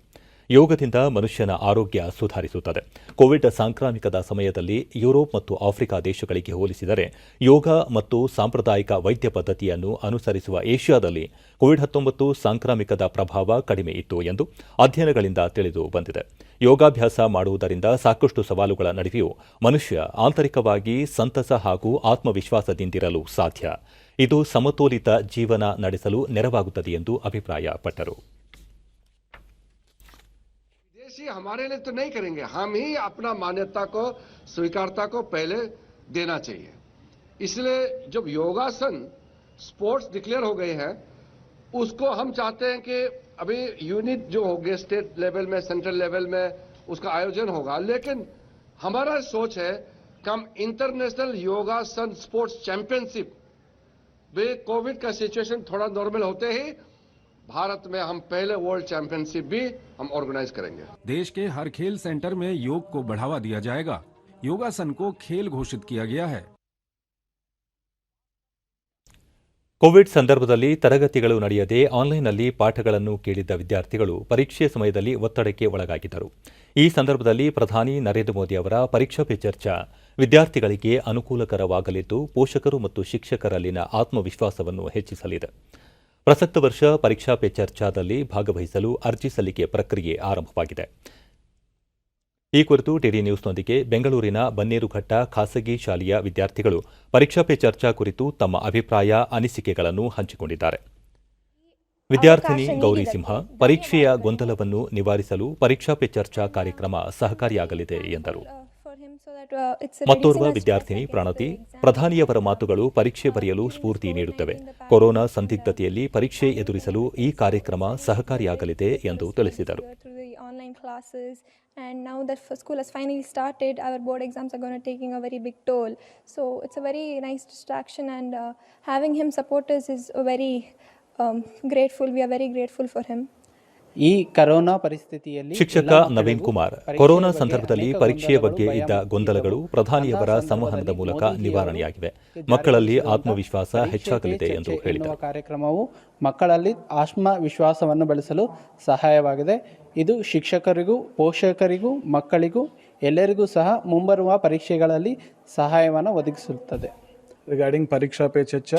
ಯೋಗದಿಂದ ಮನುಷ್ಯನ ಆರೋಗ್ಯ ಸುಧಾರಿಸುತ್ತದೆ. ಕೋವಿಡ್ ಸಾಂಕ್ರಾಮಿಕದ ಸಮಯದಲ್ಲಿ ಯುರೋಪ್ ಮತ್ತು ಆಫ್ರಿಕಾ ದೇಶಗಳಿಗೆ ಹೋಲಿಸಿದರೆ ಯೋಗ ಮತ್ತು ಸಾಂಪ್ರದಾಯಿಕ ವೈದ್ಯ ಪದ್ಧತಿಯನ್ನು ಅನುಸರಿಸುವ ಏಷ್ಯಾದಲ್ಲಿ ಕೋವಿಡ್-19 ಸಾಂಕ್ರಾಮಿಕದ ಪ್ರಭಾವ ಕಡಿಮೆ ಇತ್ತು ಎಂದು ಅಧ್ಯಯನಗಳಿಂದ ತಿಳಿದು ಬಂದಿದೆ. ಯೋಗಾಭ್ಯಾಸ ಮಾಡುವುದರಿಂದ ಸಾಕಷ್ಟು ಸವಾಲುಗಳ ನಡುವೆಯೂ ಮನುಷ್ಯ ಆಂತರಿಕವಾಗಿ ಸಂತಸ ಹಾಗೂ ಆತ್ಮವಿಶ್ವಾಸದಿಂದಿರಲು ಸಾಧ್ಯ. ಇದು ಸಮತೋಲಿತ ಜೀವನ ನಡೆಸಲು ನೆರವಾಗುತ್ತದೆ ಎಂದು ಅಭಿಪ್ರಾಯಪಟ್ಟರು. हमारे लिए तो नहीं करेंगे, हम ही अपना मान्यता को स्वीकारता को पहले देना चाहिए. इसलिए जब योगासन स्पोर्ट्स डिक्लेयर हो गए हैं उसको हम चाहते हैं कि अभी यूनिट जो हो गए स्टेट लेवल में सेंट्रल लेवल में उसका आयोजन होगा, लेकिन हमारा सोच है कि हम इंटरनेशनल योगासन स्पोर्ट्स चैंपियनशिप वे कोविड का सिचुएशन थोड़ा नॉर्मल होते ही भारत में हम पहले वर्ल्ड चैंपियनशिप भी हम ऑर्गेनाइज करेंगे. देश के हर खेल सेंटर में योग को बढ़ावा दिया जाएगा. योगासन को खेल घोषित किया गया है. ಕೋವಿಡ್ ಸಂದರ್ಭದಲ್ಲಿ ತರಗತಿಗಳು ನಡೆಯದೆ ಆನ್ಲೈನ್ನಲ್ಲಿ ಪಾಠಗಳನ್ನು ಕೇಳಿದ್ದ ವಿದ್ಯಾರ್ಥಿಗಳು ಪರೀಕ್ಷೆ ಸಮಯದಲ್ಲಿ ಒತ್ತಡಕ್ಕೆ ಒಳಗಾಗಿದ್ದರು. ಈ ಸಂದರ್ಭದಲ್ಲಿ ಪ್ರಧಾನಿ ನರೇಂದ್ರ ಮೋದಿ ಅವರ ಪರೀಕ್ಷಾ ಪೇ ಚರ್ಚಾ ವಿದ್ಯಾರ್ಥಿಗಳಿಗೆ ಅನುಕೂಲಕರವಾಗಲಿದ್ದು ಪೋಷಕರು ಮತ್ತು ಶಿಕ್ಷಕರಲ್ಲಿನ ಆತ್ಮವಿಶ್ವಾಸವನ್ನು ಹೆಚ್ಚಿಸಲಿದೆ. ಪ್ರಸಕ್ತ ವರ್ಷ ಪರೀಕ್ಷಾ ಪೇ ಚರ್ಚಾದಲ್ಲಿ ಭಾಗವಹಿಸಲು ಅರ್ಜಿ ಸಲ್ಲಿಕೆ ಪ್ರಕ್ರಿಯೆ ಆರಂಭವಾಗಿದೆ. ಈ ಕುರಿತು ಟಿಡಿ ನ್ಯೂಸ್ನೊಂದಿಗೆ ಬೆಂಗಳೂರಿನ ಬನ್ನೇರುಘಟ್ಟ ಖಾಸಗಿ ಶಾಲೆಯ ವಿದ್ಯಾರ್ಥಿಗಳು ಪರೀಕ್ಷಾ ಪೇ ಚರ್ಚಾ ಕುರಿತು ತಮ್ಮ ಅಭಿಪ್ರಾಯ ಅನಿಸಿಕೆಗಳನ್ನು ಹಂಚಿಕೊಂಡಿದ್ದಾರೆ. ವಿದ್ಯಾರ್ಥಿನಿ ಗೌರಿ ಸಿಂಹ ಪರೀಕ್ಷೆಯ ಗೊಂದಲವನ್ನು ನಿವಾರಿಸಲು ಪರೀಕ್ಷಾ ಪೇ ಚರ್ಚಾ ಕಾರ್ಯಕ್ರಮ ಸಹಕಾರಿಯಾಗಲಿದೆ ಎಂದರು. ಮತ್ತೋರ್ವ ವಿದ್ಯಾರ್ಥಿನಿ ಪ್ರಣತಿ ಪ್ರಧಾನಿಯವರ ಮಾತುಗಳು ಪರೀಕ್ಷೆ ಬರೆಯಲು ಸ್ಫೂರ್ತಿ ನೀಡುತ್ತವೆ. ಕೊರೋನಾ ಸಂದಿಗ್ಧತೆಯಲ್ಲಿ ಪರೀಕ್ಷೆ ಎದುರಿಸಲು ಈ ಕಾರ್ಯಕ್ರಮ ಸಹಕಾರಿಯಾಗಲಿದೆ ಎಂದು ತಿಳಿಸಿದರು. And now that school has finally started, our board exams are going to taking a very big toll. So it's a very nice distraction, and having him support us is very grateful. We are very grateful for him. ಈ corona ಪರಿಸ್ಥಿತಿಯಲ್ಲಿ ಶಿಕ್ಷಕ Naveen Kumar corona ಸಂದರ್ಭದಲ್ಲಿ ಪರೀಕ್ಷೆಯ ಬಗ್ಗೆ ಇದ್ದ ಗೊಂದಲಗಳು ಪ್ರಧಾನಿಯವರ ಸಂವಹನದ ಮೂಲಕ ನಿವಾರಣೆಯಾಗಿವೆ. ಮಕ್ಕಳಲ್ಲಿ ಆತ್ಮವಿಶ್ವಾಸ ಹೆಚ್ಚಾಗಲಿದೆ ಎಂದು ಹೇಳಿದರು. ಕಾರ್ಯಕ್ರಮವು ಮಕ್ಕಳಲ್ಲಿ ಆತ್ಮವಿಶ್ವಾಸವನ್ನು ಬೆಳೆಸಲು ಸಹಾಯವಾಗಿದೆ. ಇದು ಶಿಕ್ಷಕರಿಗೂ ಪೋಷಕರಿಗೂ ಮಕ್ಕಳಿಗೂ ಎಲ್ಲರಿಗೂ ಸಹ ಮುಂಬರುವ ಪರೀಕ್ಷೆಗಳಲ್ಲಿ ಸಹಾಯವನ್ನು ಒದಗಿಸುತ್ತದೆ.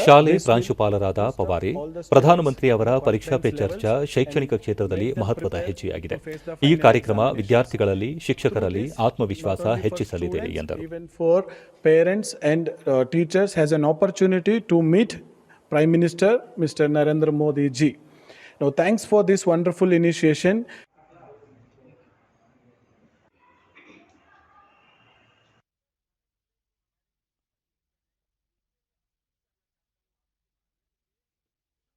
ಶಾಲೆ ಪ್ರಾಂಶುಪಾಲರಾದ ಪವಾರಿ ಪ್ರಧಾನಮಂತ್ರಿ ಅವರ ಪರೀಕ್ಷಾ ಪೇ ಚರ್ಚಾ ಶೈಕ್ಷಣಿಕ ಕ್ಷೇತ್ರದಲ್ಲಿ ಮಹತ್ವದ ಹೆಜ್ಜೆಯಾಗಿದೆ. ಈ ಕಾರ್ಯಕ್ರಮ ವಿದ್ಯಾರ್ಥಿಗಳಲ್ಲಿ ಶಿಕ್ಷಕರಲ್ಲಿ ಆತ್ಮವಿಶ್ವಾಸ ಹೆಚ್ಚಿಸಲಿದೆ ಎಂದರು. Parents and teachers has an opportunity to meet Prime Minister Mr. Narendra Modi ji. Now thanks for this wonderful initiation.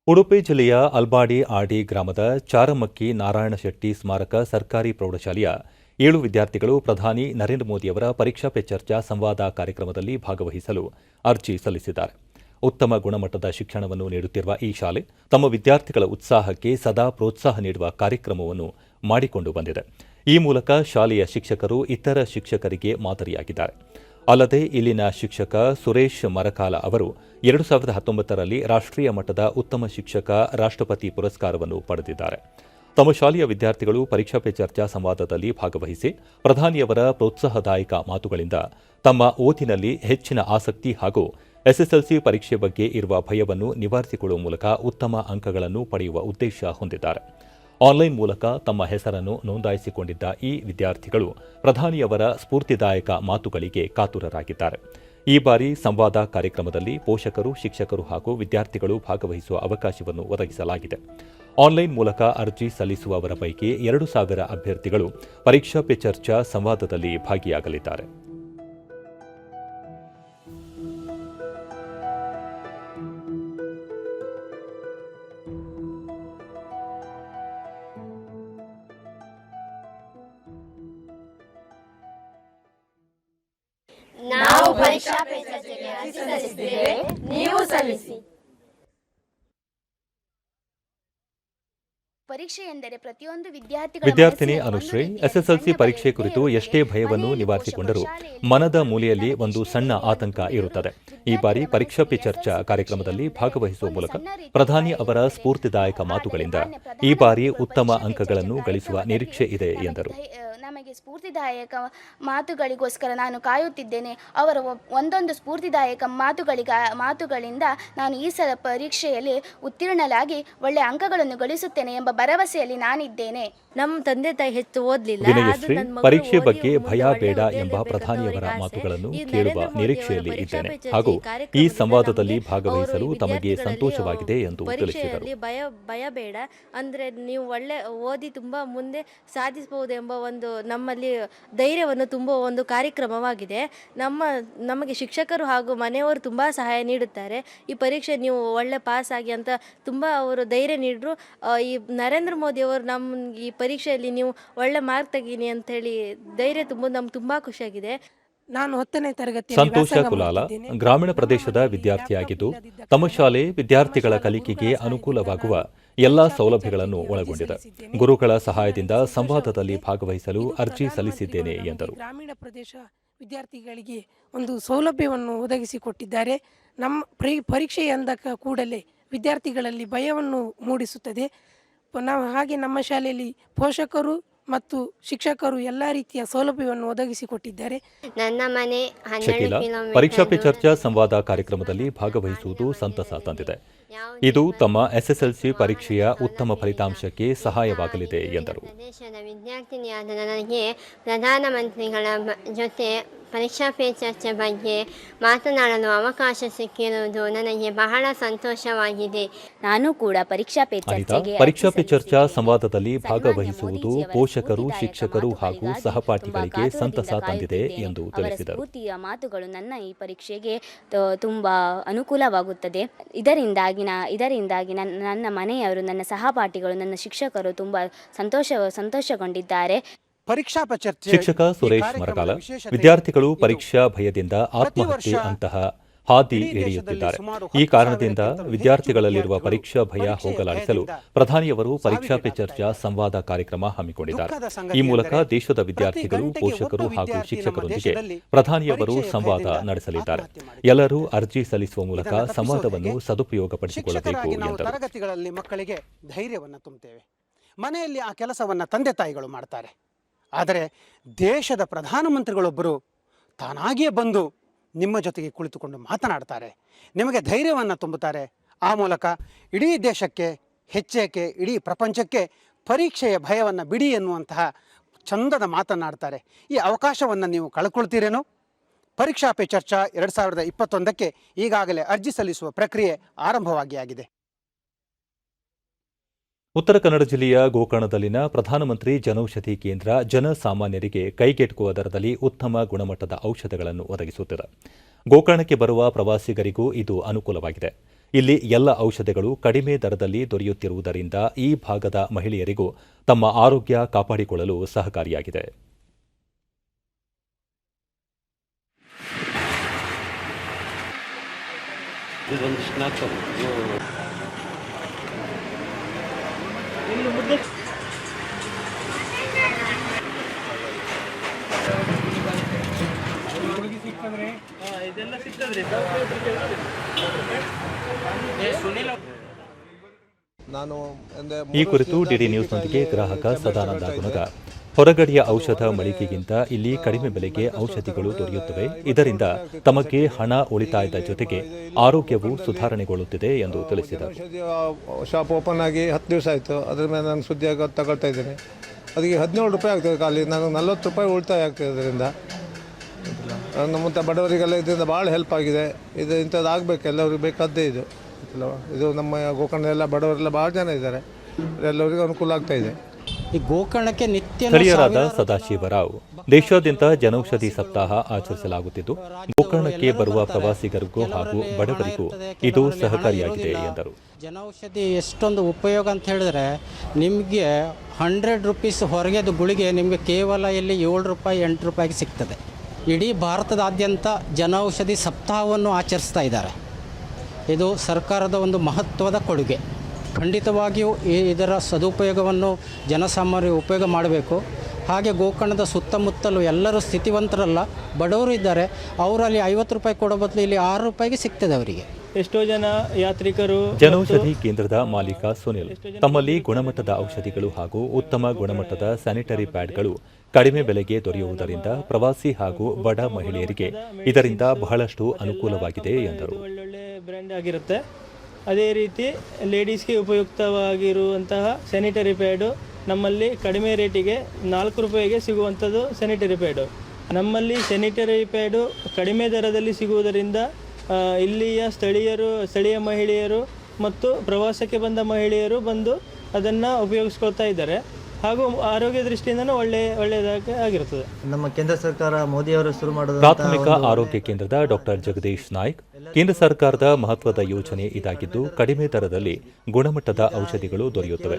Udupi ಜಿಲ್ಲೆಯ ಅಲ್ಬಾಡಿ ಆಡಿ ಗ್ರಾಮದ ಚಾರಮಕ್ಕಿ ನಾರಾಯಣ ಶೆಟ್ಟಿ ಸ್ಮಾರಕ ಸರ್ಕಾರಿ ಪ್ರೌಢಶಾಲೆಯ 7 ವಿದ್ಯಾರ್ಥಿಗಳು ಪ್ರಧಾನಿ ನರೇಂದ್ರ ಮೋದಿಯವರ ಪರೀಕ್ಷಾ ಪೇ ಚರ್ಚಾ ಸಂವಾದ ಕಾರ್ಯಕ್ರಮದಲ್ಲಿ ಭಾಗವಹಿಸಲು ಅರ್ಜಿ ಸಲ್ಲಿಸಿದ್ದಾರೆ. ಉತ್ತಮ ಗುಣಮಟ್ಟದ ಶಿಕ್ಷಣವನ್ನು ನೀಡುತ್ತಿರುವ ಈ ಶಾಲೆ ತಮ್ಮ ವಿದ್ಯಾರ್ಥಿಗಳ ಉತ್ಸಾಹಕ್ಕೆ ಸದಾ ಪ್ರೋತ್ಸಾಹ ನೀಡುವ ಕಾರ್ಯಕ್ರಮವನ್ನು ಮಾಡಿಕೊಂಡು ಬಂದಿದೆ. ಈ ಮೂಲಕ ಶಾಲೆಯ ಶಿಕ್ಷಕರು ಇತರ ಶಿಕ್ಷಕರಿಗೆ ಮಾದರಿಯಾಗಿದ್ದಾರೆ. ಅಲ್ಲದೆ ಇಲ್ಲಿನ ಶಿಕ್ಷಕ ಸುರೇಶ್ ಮರಕಾಲ ಅವರು 2019ರಲ್ಲಿ ರಾಷ್ಟ್ರೀಯ ಮಟ್ಟದ ಉತ್ತಮ ಶಿಕ್ಷಕ ರಾಷ್ಟ್ರಪತಿ ಪುರಸ್ಕಾರವನ್ನು ಪಡೆದಿದ್ದಾರೆ. ತಮ್ಮ ಶಾಲೆಯ ವಿದ್ಯಾರ್ಥಿಗಳು ಪರೀಕ್ಷಾ ಪೇ ಚರ್ಚಾ ಸಂವಾದದಲ್ಲಿ ಭಾಗವಹಿಸಿ ಪ್ರಧಾನಿಯವರ ಪ್ರೋತ್ಸಾಹದಾಯಕ ಮಾತುಗಳಿಂದ ತಮ್ಮ ಓದಿನಲ್ಲಿ ಹೆಚ್ಚಿನ ಆಸಕ್ತಿ ಹಾಗೂ ಎಸ್ಎಸ್ಎಲ್ಸಿ ಪರೀಕ್ಷೆ ಬಗ್ಗೆ ಇರುವ ಭಯವನ್ನು ನಿವಾರಿಸಿಕೊಳ್ಳುವ ಮೂಲಕ ಉತ್ತಮ ಅಂಕಗಳನ್ನು ಪಡೆಯುವ ಉದ್ದೇಶ ಹೊಂದಿದ್ದಾರೆ. ಆನ್ಲೈನ್ ಮೂಲಕ ತಮ್ಮ ಹೆಸರನ್ನು ನೋಂದಾಯಿಸಿಕೊಂಡಿದ್ದ ಈ ವಿದ್ಯಾರ್ಥಿಗಳು ಪ್ರಧಾನಿಯವರ ಸ್ಫೂರ್ತಿದಾಯಕ ಮಾತುಗಳಿಗೆ ಕಾತುರರಾಗಿದ್ದಾರೆ. ಈ ಬಾರಿ ಸಂವಾದ ಕಾರ್ಯಕ್ರಮದಲ್ಲಿ ಪೋಷಕರು, ಶಿಕ್ಷಕರು ಹಾಗೂ ವಿದ್ಯಾರ್ಥಿಗಳು ಭಾಗವಹಿಸುವ ಅವಕಾಶವನ್ನು ಒದಗಿಸಲಾಗಿದೆ. ಆನ್ಲೈನ್ ಮೂಲಕ ಅರ್ಜಿ ಸಲ್ಲಿಸುವವರ ಪೈಕಿ 2,000 ಅಭ್ಯರ್ಥಿಗಳು ಪರೀಕ್ಷಾ ಪೇ ಚರ್ಚಾ ಸಂವಾದದಲ್ಲಿ ಭಾಗಿಯಾಗಲಿದ್ದಾರೆ. Now ಪರೀಕ್ಷಾ ಪೇ ಚರ್ಚೆಗೆ ಅರ್ಜಿ ಸಲ್ಲಿಸಿದ್ದೇವೆ, ನೀವು ಸಲ್ಲಿಸಿ. ಪರೀಕ್ಷೆ ಎಂದರೆ ಪ್ರತಿಯೊಂದು ವಿದ್ಯಾರ್ಥಿನಿ ಅನುಶ್ರೀ ಎಸ್ಎಸ್ಎಲ್ಸಿ ಪರೀಕ್ಷೆ ಕುರಿತು ಎಷ್ಟೇ ಭಯವನ್ನು ನಿವಾರಿಸಿಕೊಂಡರೂ ಮನದ ಮೂಲೆಯಲ್ಲಿ ಒಂದು ಸಣ್ಣ ಆತಂಕ ಇರುತ್ತದೆ. ಈ ಬಾರಿ ಪರೀಕ್ಷಾ ಪೇ ಚರ್ಚಾ ಕಾರ್ಯಕ್ರಮದಲ್ಲಿ ಭಾಗವಹಿಸುವ ಮೂಲಕ ಪ್ರಧಾನಿ ಅವರ ಸ್ಫೂರ್ತಿದಾಯಕ ಮಾತುಗಳಿಂದ ಈ ಬಾರಿ ಉತ್ತಮ ಅಂಕಗಳನ್ನು ಗಳಿಸುವ ನಿರೀಕ್ಷೆ ಇದೆ ಎಂದರು. ನಮಗೆ ಸ್ಫೂರ್ತಿದಾಯಕ ಮಾತುಗಳಿಗೋಸ್ಕರ ನಾನು ಕಾಯುತ್ತಿದ್ದೇನೆ. ಅವರ ಒಂದೊಂದು ಸ್ಫೂರ್ತಿದಾಯಕ ಮಾತುಗಳಿಂದ ನಾನು ಈ ಸಲ ಪರೀಕ್ಷೆಯಲ್ಲಿ ಉತ್ತೀರ್ಣರಾಗಿ ಒಳ್ಳೆಯ ಅಂಕಗಳನ್ನು ಗಳಿಸುತ್ತೇನೆ ಎಂಬ ಭರವಸೆಯಲ್ಲಿ ನಾನಿದ್ದೇನೆ. ನಮ್ಮ ತಂದೆ ತಾಯಿ ಹೆಚ್ಚು ಓದಲಿಲ್ಲ. ವಿನಯಶ್ರೀ ಪರೀಕ್ಷೆ ಬಗ್ಗೆ ಭಯ ಬೇಡ ಎಂಬ ಪ್ರಧಾನಿಯವರ ಮಾತುಗಳನ್ನು ಕೇಳುವ ನಿರೀಕ್ಷೆಯಲ್ಲಿ ಇದ್ದೇನೆ ಹಾಗೂ ಈ ಸಂವಾದದಲ್ಲಿ ಭಾಗವಹಿಸಲು ತಮಗೆ ಸಂತೋಷವಾಗಿದೆ ಎಂದು ತಿಳಿಸಿದರು. ಭಯ ಬೇಡ ಅಂದ್ರೆ ನೀವು ಒಳ್ಳೆ ಓದಿ ತುಂಬಾ ಮುಂದೆ ಸಾಧಿಸಬಹುದು ಎಂಬ ಒಂದು ನಮ್ಮಲ್ಲಿ ಧೈರ್ಯವನ್ನು ತುಂಬುವ ಒಂದು ಕಾರ್ಯಕ್ರಮವಾಗಿದೆ. ನಮಗೆ ಶಿಕ್ಷಕರು ಹಾಗೂ ಮನೆಯವರು ತುಂಬಾ ಸಹಾಯ ನೀಡುತ್ತಾರೆ. ಈ ಪರೀಕ್ಷೆ ನೀವು ಒಳ್ಳೆ ಪಾಸ್ ಆಗಿ ಅಂತ ತುಂಬಾ ಅವರು ಧೈರ್ಯ ನೀಡಿದ್ರು. ಈ ನರೇಂದ್ರ ಮೋದಿ ಅವರು ಈ ಪರೀಕ್ಷೆಯಲ್ಲಿ ನೀವು ಒಳ್ಳೆ ಮಾರ್ಕ್ ತೆಗೀನಿ ಅಂತ ಹೇಳಿ ಧೈರ್ಯ ತುಂಬುವುದು ನಮ್ಗೆ ತುಂಬಾ ಖುಷಿಯಾಗಿದೆ. ನಾನು 10ನೇ ತರಗತಿ ಸಂತೋಷ ಕುಲಾಲ ಗ್ರಾಮೀಣ ಪ್ರದೇಶದ ವಿದ್ಯಾರ್ಥಿಯಾಗಿದ್ದು ತಮ್ಮ ಶಾಲೆ ವಿದ್ಯಾರ್ಥಿಗಳ ಕಲಿಕೆಗೆ ಅನುಕೂಲವಾಗುವ ಎಲ್ಲಾ ಸೌಲಭ್ಯಗಳನ್ನು ಒಳಗೊಂಡಿದೆ. ಗುರುಗಳ ಸಹಾಯದಿಂದ ಸಂವಾದದಲ್ಲಿ ಭಾಗವಹಿಸಲು ಅರ್ಜಿ ಸಲ್ಲಿಸಿದ್ದೇನೆ ಎಂದರು. ಗ್ರಾಮೀಣ ಪ್ರದೇಶ ವಿದ್ಯಾರ್ಥಿಗಳಿಗೆ ಒಂದು ಸೌಲಭ್ಯವನ್ನು ಒದಗಿಸಿಕೊಟ್ಟಿದ್ದಾರೆ. ನಮ್ಮ ಪರೀಕ್ಷೆ ಎಂದ ಕೂಡಲೇ ವಿದ್ಯಾರ್ಥಿಗಳಲ್ಲಿ ಭಯವನ್ನು ಮೂಡಿಸುತ್ತದೆ. ಹಾಗೆ ನಮ್ಮ ಶಾಲೆಯಲ್ಲಿ ಪೋಷಕರು ಮತ್ತು ಶಿಕ್ಷಕರು ಎಲ್ಲ ರೀತಿಯ ಸೌಲಭ್ಯವನ್ನು ಒದಗಿಸಿಕೊಟ್ಟಿದ್ದಾರೆ. ನನ್ನ ಮನೆ ಶಕೀಲಾ ಪರೀಕ್ಷಾ ಪೇ ಚರ್ಚಾ ಸಂವಾದ ಕಾರ್ಯಕ್ರಮದಲ್ಲಿ ಭಾಗವಹಿಸುವುದು ಸಂತಸ ತಂದಿದೆ. ಇದು ತಮ್ಮ ಎಸ್ಎಸ್ಎಲ್ಸಿ ಪರೀಕ್ಷೆಯ ಉತ್ತಮ ಫಲಿತಾಂಶಕ್ಕೆ ಸಹಾಯವಾಗಲಿದೆ ಎಂದರು. ದೇಶದ ವಿದ್ಯಾರ್ಥಿನಿಯಾದ ನನಗೆ ಪ್ರಧಾನಮಂತ್ರಿಗಳ ಜೊತೆ ಪರೀಕ್ಷಾ ಪೇ ಚರ್ಚೆ ಬಗ್ಗೆ ಮಾತನಾಡಲು ಅವಕಾಶ ಸಿಕ್ಕಿರುವುದು ನನಗೆ ಬಹಳ ಸಂತೋಷವಾಗಿದೆ. ನಾನು ಕೂಡ ಪರೀಕ್ಷಾ ಪೇ ಚರ್ಚಾ ಸಂವಾದದಲ್ಲಿ ಭಾಗವಹಿಸುವುದು ಪೋಷಕರು, ಶಿಕ್ಷಕರು ಹಾಗೂ ಸಹಪಾಠಿಗಳಿಗೆ ಸಂತಸ ತಂದಿದೆ ಎಂದು ತಿಳಿಸಿದರು. ಸ್ಫೂರ್ತಿಯ ಮಾತುಗಳು ನನ್ನ ಈ ಪರೀಕ್ಷೆಗೆ ತುಂಬಾ ಅನುಕೂಲವಾಗುತ್ತದೆ. ಇದರಿಂದಾಗಿ ನನ್ನ ಮನೆಯವರು, ನನ್ನ ಸಹಪಾಠಿಗಳು, ನನ್ನ ಶಿಕ್ಷಕರು ತುಂಬಾ ಸಂತೋಷಗೊಂಡಿದ್ದಾರೆ. ಶಿಕ್ಷಕ ಸುರೇಶ್ ಮರಗಾಲ ವಿದ್ಯಾರ್ಥಿಗಳು ಪರೀಕ್ಷಾ ಭಯದಿಂದ ಆತ್ಮಹತ್ಯೆ ಅಂತಹ ಹಾದಿ ಹಿಡಿಯುತ್ತಿದ್ದಾರೆ. ಈ ಕಾರಣದಿಂದ ವಿದ್ಯಾರ್ಥಿಗಳಲ್ಲಿರುವ ಪರೀಕ್ಷಾ ಭಯ ಹೋಗಲಾಡಿಸಲು ಪ್ರಧಾನಿಯವರು ಪರೀಕ್ಷಾ ಪೇ ಚರ್ಚಾ ಸಂವಾದ ಕಾರ್ಯಕ್ರಮ ಹಮ್ಮಿಕೊಂಡಿದ್ದಾರೆ. ಈ ಮೂಲಕ ದೇಶದ ವಿದ್ಯಾರ್ಥಿಗಳು, ಪೋಷಕರು ಹಾಗೂ ಶಿಕ್ಷಕರೊಂದಿಗೆ ಪ್ರಧಾನಿಯವರು ಸಂವಾದ ನಡೆಸಲಿದ್ದಾರೆ. ಎಲ್ಲರೂ ಅರ್ಜಿ ಸಲ್ಲಿಸುವ ಮೂಲಕ ಸಂವಾದವನ್ನು ಸದುಪಯೋಗಪಡಿಸಿಕೊಳ್ಳಬೇಕು ಎಂದರು. ತರಗತಿಗಳಲ್ಲಿ ಮಕ್ಕಳಿಗೆ ಧೈರ್ಯವನ್ನು ತುಂಬುತ್ತೇವೆ. ಮನೆಯಲ್ಲಿ ಆ ಕೆಲಸವನ್ನು ತಂದೆ ತಾಯಿಗಳು ಮಾಡ್ತಾರೆ. ಆದರೆ ದೇಶದ ಪ್ರಧಾನಮಂತ್ರಿಗಳೊಬ್ಬರು ತಾನಾಗಿಯೇ ಬಂದು ನಿಮ್ಮ ಜೊತೆಗೆ ಕುಳಿತುಕೊಂಡು ಮಾತನಾಡ್ತಾರೆ, ನಿಮಗೆ ಧೈರ್ಯವನ್ನು ತುಂಬುತ್ತಾರೆ. ಆ ಮೂಲಕ ಇಡೀ ದೇಶಕ್ಕೆ, ಹೆಚ್ಚೇಕೆ ಇಡೀ ಪ್ರಪಂಚಕ್ಕೆ ಪರೀಕ್ಷೆಯ ಭಯವನ್ನು ಬಿಡಿ ಎನ್ನುವಂತಹ ಚಂದದ ಮಾತನಾಡ್ತಾರೆ. ಈ ಅವಕಾಶವನ್ನು ನೀವು ಕಳ್ಕೊಳ್ತೀರೇನೋ? ಪರೀಕ್ಷಾ ಪೇ ಚರ್ಚಾ 2021ಕ್ಕೆ ಈಗಾಗಲೇ ಅರ್ಜಿ ಸಲ್ಲಿಸುವ ಪ್ರಕ್ರಿಯೆ ಆರಂಭವಾಗಿದೆ. ಉತ್ತರ ಕನ್ನಡ ಜಿಲ್ಲೆಯ ಗೋಕರ್ಣದಲ್ಲಿನ ಪ್ರಧಾನಮಂತ್ರಿ ಜನೌಷಧಿ ಕೇಂದ್ರ ಜನಸಾಮಾನ್ಯರಿಗೆ ಕೈಗೆಟುಕುವ ದರದಲ್ಲಿ ಉತ್ತಮ ಗುಣಮಟ್ಟದ ಔಷಧಗಳನ್ನು ಒದಗಿಸುತ್ತಿದೆ. ಗೋಕರ್ಣಕ್ಕೆ ಬರುವ ಪ್ರವಾಸಿಗರಿಗೂ ಇದು ಅನುಕೂಲವಾಗಿದೆ. ಇಲ್ಲಿ ಎಲ್ಲ ಔಷಧಗಳು ಕಡಿಮೆ ದರದಲ್ಲಿ ದೊರೆಯುತ್ತಿರುವುದರಿಂದ ಈ ಭಾಗದ ಮಹಿಳೆಯರಿಗೂ ತಮ್ಮ ಆರೋಗ್ಯ ಕಾಪಾಡಿಕೊಳ್ಳಲು ಸಹಕಾರಿಯಾಗಿದೆ. ಈ ಕುರಿತು ಡಿಡಿ ನ್ಯೂಸ್ನೊಂದಿಗೆ ಗ್ರಾಹಕ ಸದಾನಂದ ಗುಣಗ, ಹೊರಗಡೆಯ ಔಷಧ ಮಳಿಗೆಗಿಂತ ಇಲ್ಲಿ ಕಡಿಮೆ ಬೆಲೆಗೆ ಔಷಧಿಗಳು ದೊರೆಯುತ್ತವೆ. ಇದರಿಂದ ತಮಗೆ ಹಣ ಉಳಿತಾಯದ ಜೊತೆಗೆ ಆರೋಗ್ಯವು ಸುಧಾರಣೆಗೊಳ್ಳುತ್ತಿದೆ ಎಂದು ತಿಳಿಸಿದರು. ಶಾಪ್ ಓಪನ್ ಆಗಿ 10 ದಿವಸ ಆಯಿತು. ಅದರ ಮೇಲೆ ನಾನು ಸುದ್ದಿಯಾಗಿ ತಗೊಳ್ತಾ ಇದ್ದೇನೆ. ಅದಕ್ಕೆ 17 ರೂಪಾಯಿ ಆಗ್ತದೆ ಖಾಲಿ. ನಾನು 40 ರೂಪಾಯಿ ಉಳಿತಾಯ ಆಗ್ತದೆ. ಇದರಿಂದ ನಮ್ಮಂಥ ಬಡವರಿಗೆಲ್ಲ ಇದರಿಂದ ಭಾಳ ಹೆಲ್ಪ್ ಆಗಿದೆ. ಇದು ಇಂಥದ್ದು ಆಗಬೇಕು, ಎಲ್ಲರಿಗೂ ಬೇಕಾದ್ದೇ ಇದು. ಇದು ನಮ್ಮ ಗೋಕರ್ಣದೆಲ್ಲ ಬಡವರೆಲ್ಲ ಭಾಳ ಜನ ಇದ್ದಾರೆ, ಎಲ್ಲರಿಗೂ ಅನುಕೂಲ ಆಗ್ತಾ ಇದೆ. ಈ ಗೋಕರ್ಣಕ್ಕೆ ನಿತ್ಯ ಸ್ಥಳೀಯರಾದ ಸದಾಶಿವರಾವ್, ದೇಶಾದ್ಯಂತ ಜನೌಷಧಿ ಸಪ್ತಾಹ ಆಚರಿಸಲಾಗುತ್ತಿದ್ದು ಗೋಕರ್ಣಕ್ಕೆ ಬರುವ ಪ್ರವಾಸಿಗರಿಗೂ ಹಾಗೂ ಬಡವರಿಗೂ ಇದು ಸಹಕಾರಿಯಾಗಿದೆ ಎಂದರು. ಜನೌಷಧಿ ಎಷ್ಟೊಂದು ಉಪಯೋಗ ಅಂತ ಹೇಳಿದ್ರೆ, ನಿಮಗೆ 100 ರೂಪೀಸ್ ಹೊರಗೆದು ಗುಳಿಗೆ ನಿಮಗೆ ಕೇವಲ ಇಲ್ಲಿ 7 ರೂಪಾಯಿ 8 ರೂಪಾಯಿಗೆ ಸಿಗ್ತದೆ. ಇಡೀ ಭಾರತದಾದ್ಯಂತ ಜನೌಷಧಿ ಸಪ್ತಾಹವನ್ನು ಆಚರಿಸ್ತಾ ಇದ್ದಾರೆ. ಇದು ಸರ್ಕಾರದ ಒಂದು ಮಹತ್ವದ ಕೊಡುಗೆ. ಖಂಡಿತವಾಗಿಯೂ ಇದರ ಸದುಪಯೋಗವನ್ನು ಜನಸಾಮಾನ್ಯರು ಉಪಯೋಗ ಮಾಡಬೇಕು. ಹಾಗೆ ಗೋಕರ್ಣದ ಸುತ್ತಮುತ್ತಲು ಎಲ್ಲರೂ ಸ್ಥಿತಿವಂತರಲ್ಲ, ಬಡವರು ಇದ್ದಾರೆ. ಅವರಲ್ಲಿ 50 ರೂಪಾಯಿ ಕೊಡೋ ಬದಲು ಇಲ್ಲಿ 6 ರೂಪಾಯಿಗೆ ಸಿಗ್ತದೆ ಅವರಿಗೆ. ಎಷ್ಟೋ ಜನ ಯಾತ್ರಿಕರು ಜನೌಷಧಿ ಕೇಂದ್ರದ ಮಾಲೀಕ ಸುನಿಲ್ ತಮ್ಮಲ್ಲಿ ಗುಣಮಟ್ಟದ ಔಷಧಿಗಳು ಹಾಗೂ ಉತ್ತಮ ಗುಣಮಟ್ಟದ ಸ್ಯಾನಿಟರಿ ಪ್ಯಾಡ್ಗಳು ಕಡಿಮೆ ಬೆಲೆಗೆ ದೊರೆಯುವುದರಿಂದ ಪ್ರವಾಸಿ ಹಾಗೂ ಬಡ ಮಹಿಳೆಯರಿಗೆ ಇದರಿಂದ ಬಹಳಷ್ಟು ಅನುಕೂಲವಾಗಿದೆ ಎಂದರು. ಒಳ್ಳೊಳ್ಳೆ ಬ್ರ್ಯಾಂಡ್ ಆಗಿರುತ್ತೆ. ಅದೇ ರೀತಿ ಲೇಡೀಸ್ಗೆ ಉಪಯುಕ್ತವಾಗಿರುವಂತಹ ಸ್ಯಾನಿಟರಿ ಪ್ಯಾಡು ನಮ್ಮಲ್ಲಿ ಕಡಿಮೆ ರೇಟಿಗೆ 4 ರೂಪಾಯಿಗೆ ಸಿಗುವಂಥದ್ದು ಸ್ಯಾನಿಟರಿ ಪ್ಯಾಡು. ನಮ್ಮಲ್ಲಿ ಸ್ಯಾನಿಟರಿ ಪ್ಯಾಡು ಕಡಿಮೆ ದರದಲ್ಲಿ ಸಿಗುವುದರಿಂದ ಇಲ್ಲಿಯ ಸ್ಥಳೀಯ ಮಹಿಳೆಯರು ಮತ್ತು ಪ್ರವಾಸಕ್ಕೆ ಬಂದ ಮಹಿಳೆಯರು ಬಂದು ಅದನ್ನು ಉಪಯೋಗಿಸ್ಕೊಳ್ತಾ ಇದ್ದಾರೆ. ಹಾಗೂ ಆರೋಗ್ಯ ದೃಷ್ಟಿಯಿಂದನೂ ಒಳ್ಳೆಯದಾಗಿ ಆಗಿರುತ್ತದೆ. ನಮ್ಮ ಕೇಂದ್ರ ಸರ್ಕಾರ ಮೋದಿಯವರು ಶುರು ಮಾಡಿದ ಪ್ರಾಥಮಿಕ ಆರೋಗ್ಯ ಕೇಂದ್ರದ ಡಾಕ್ಟರ್ ಜಗದೀಶ್ ನಾಯ್ಕ್ ಕೇಂದ್ರ ಸರ್ಕಾರದ ಮಹತ್ವದ ಯೋಜನೆ ಇದಾಗಿದ್ದು ಕಡಿಮೆ ದರದಲ್ಲಿ ಗುಣಮಟ್ಟದ ಔಷಧಿಗಳು ದೊರೆಯುತ್ತವೆ.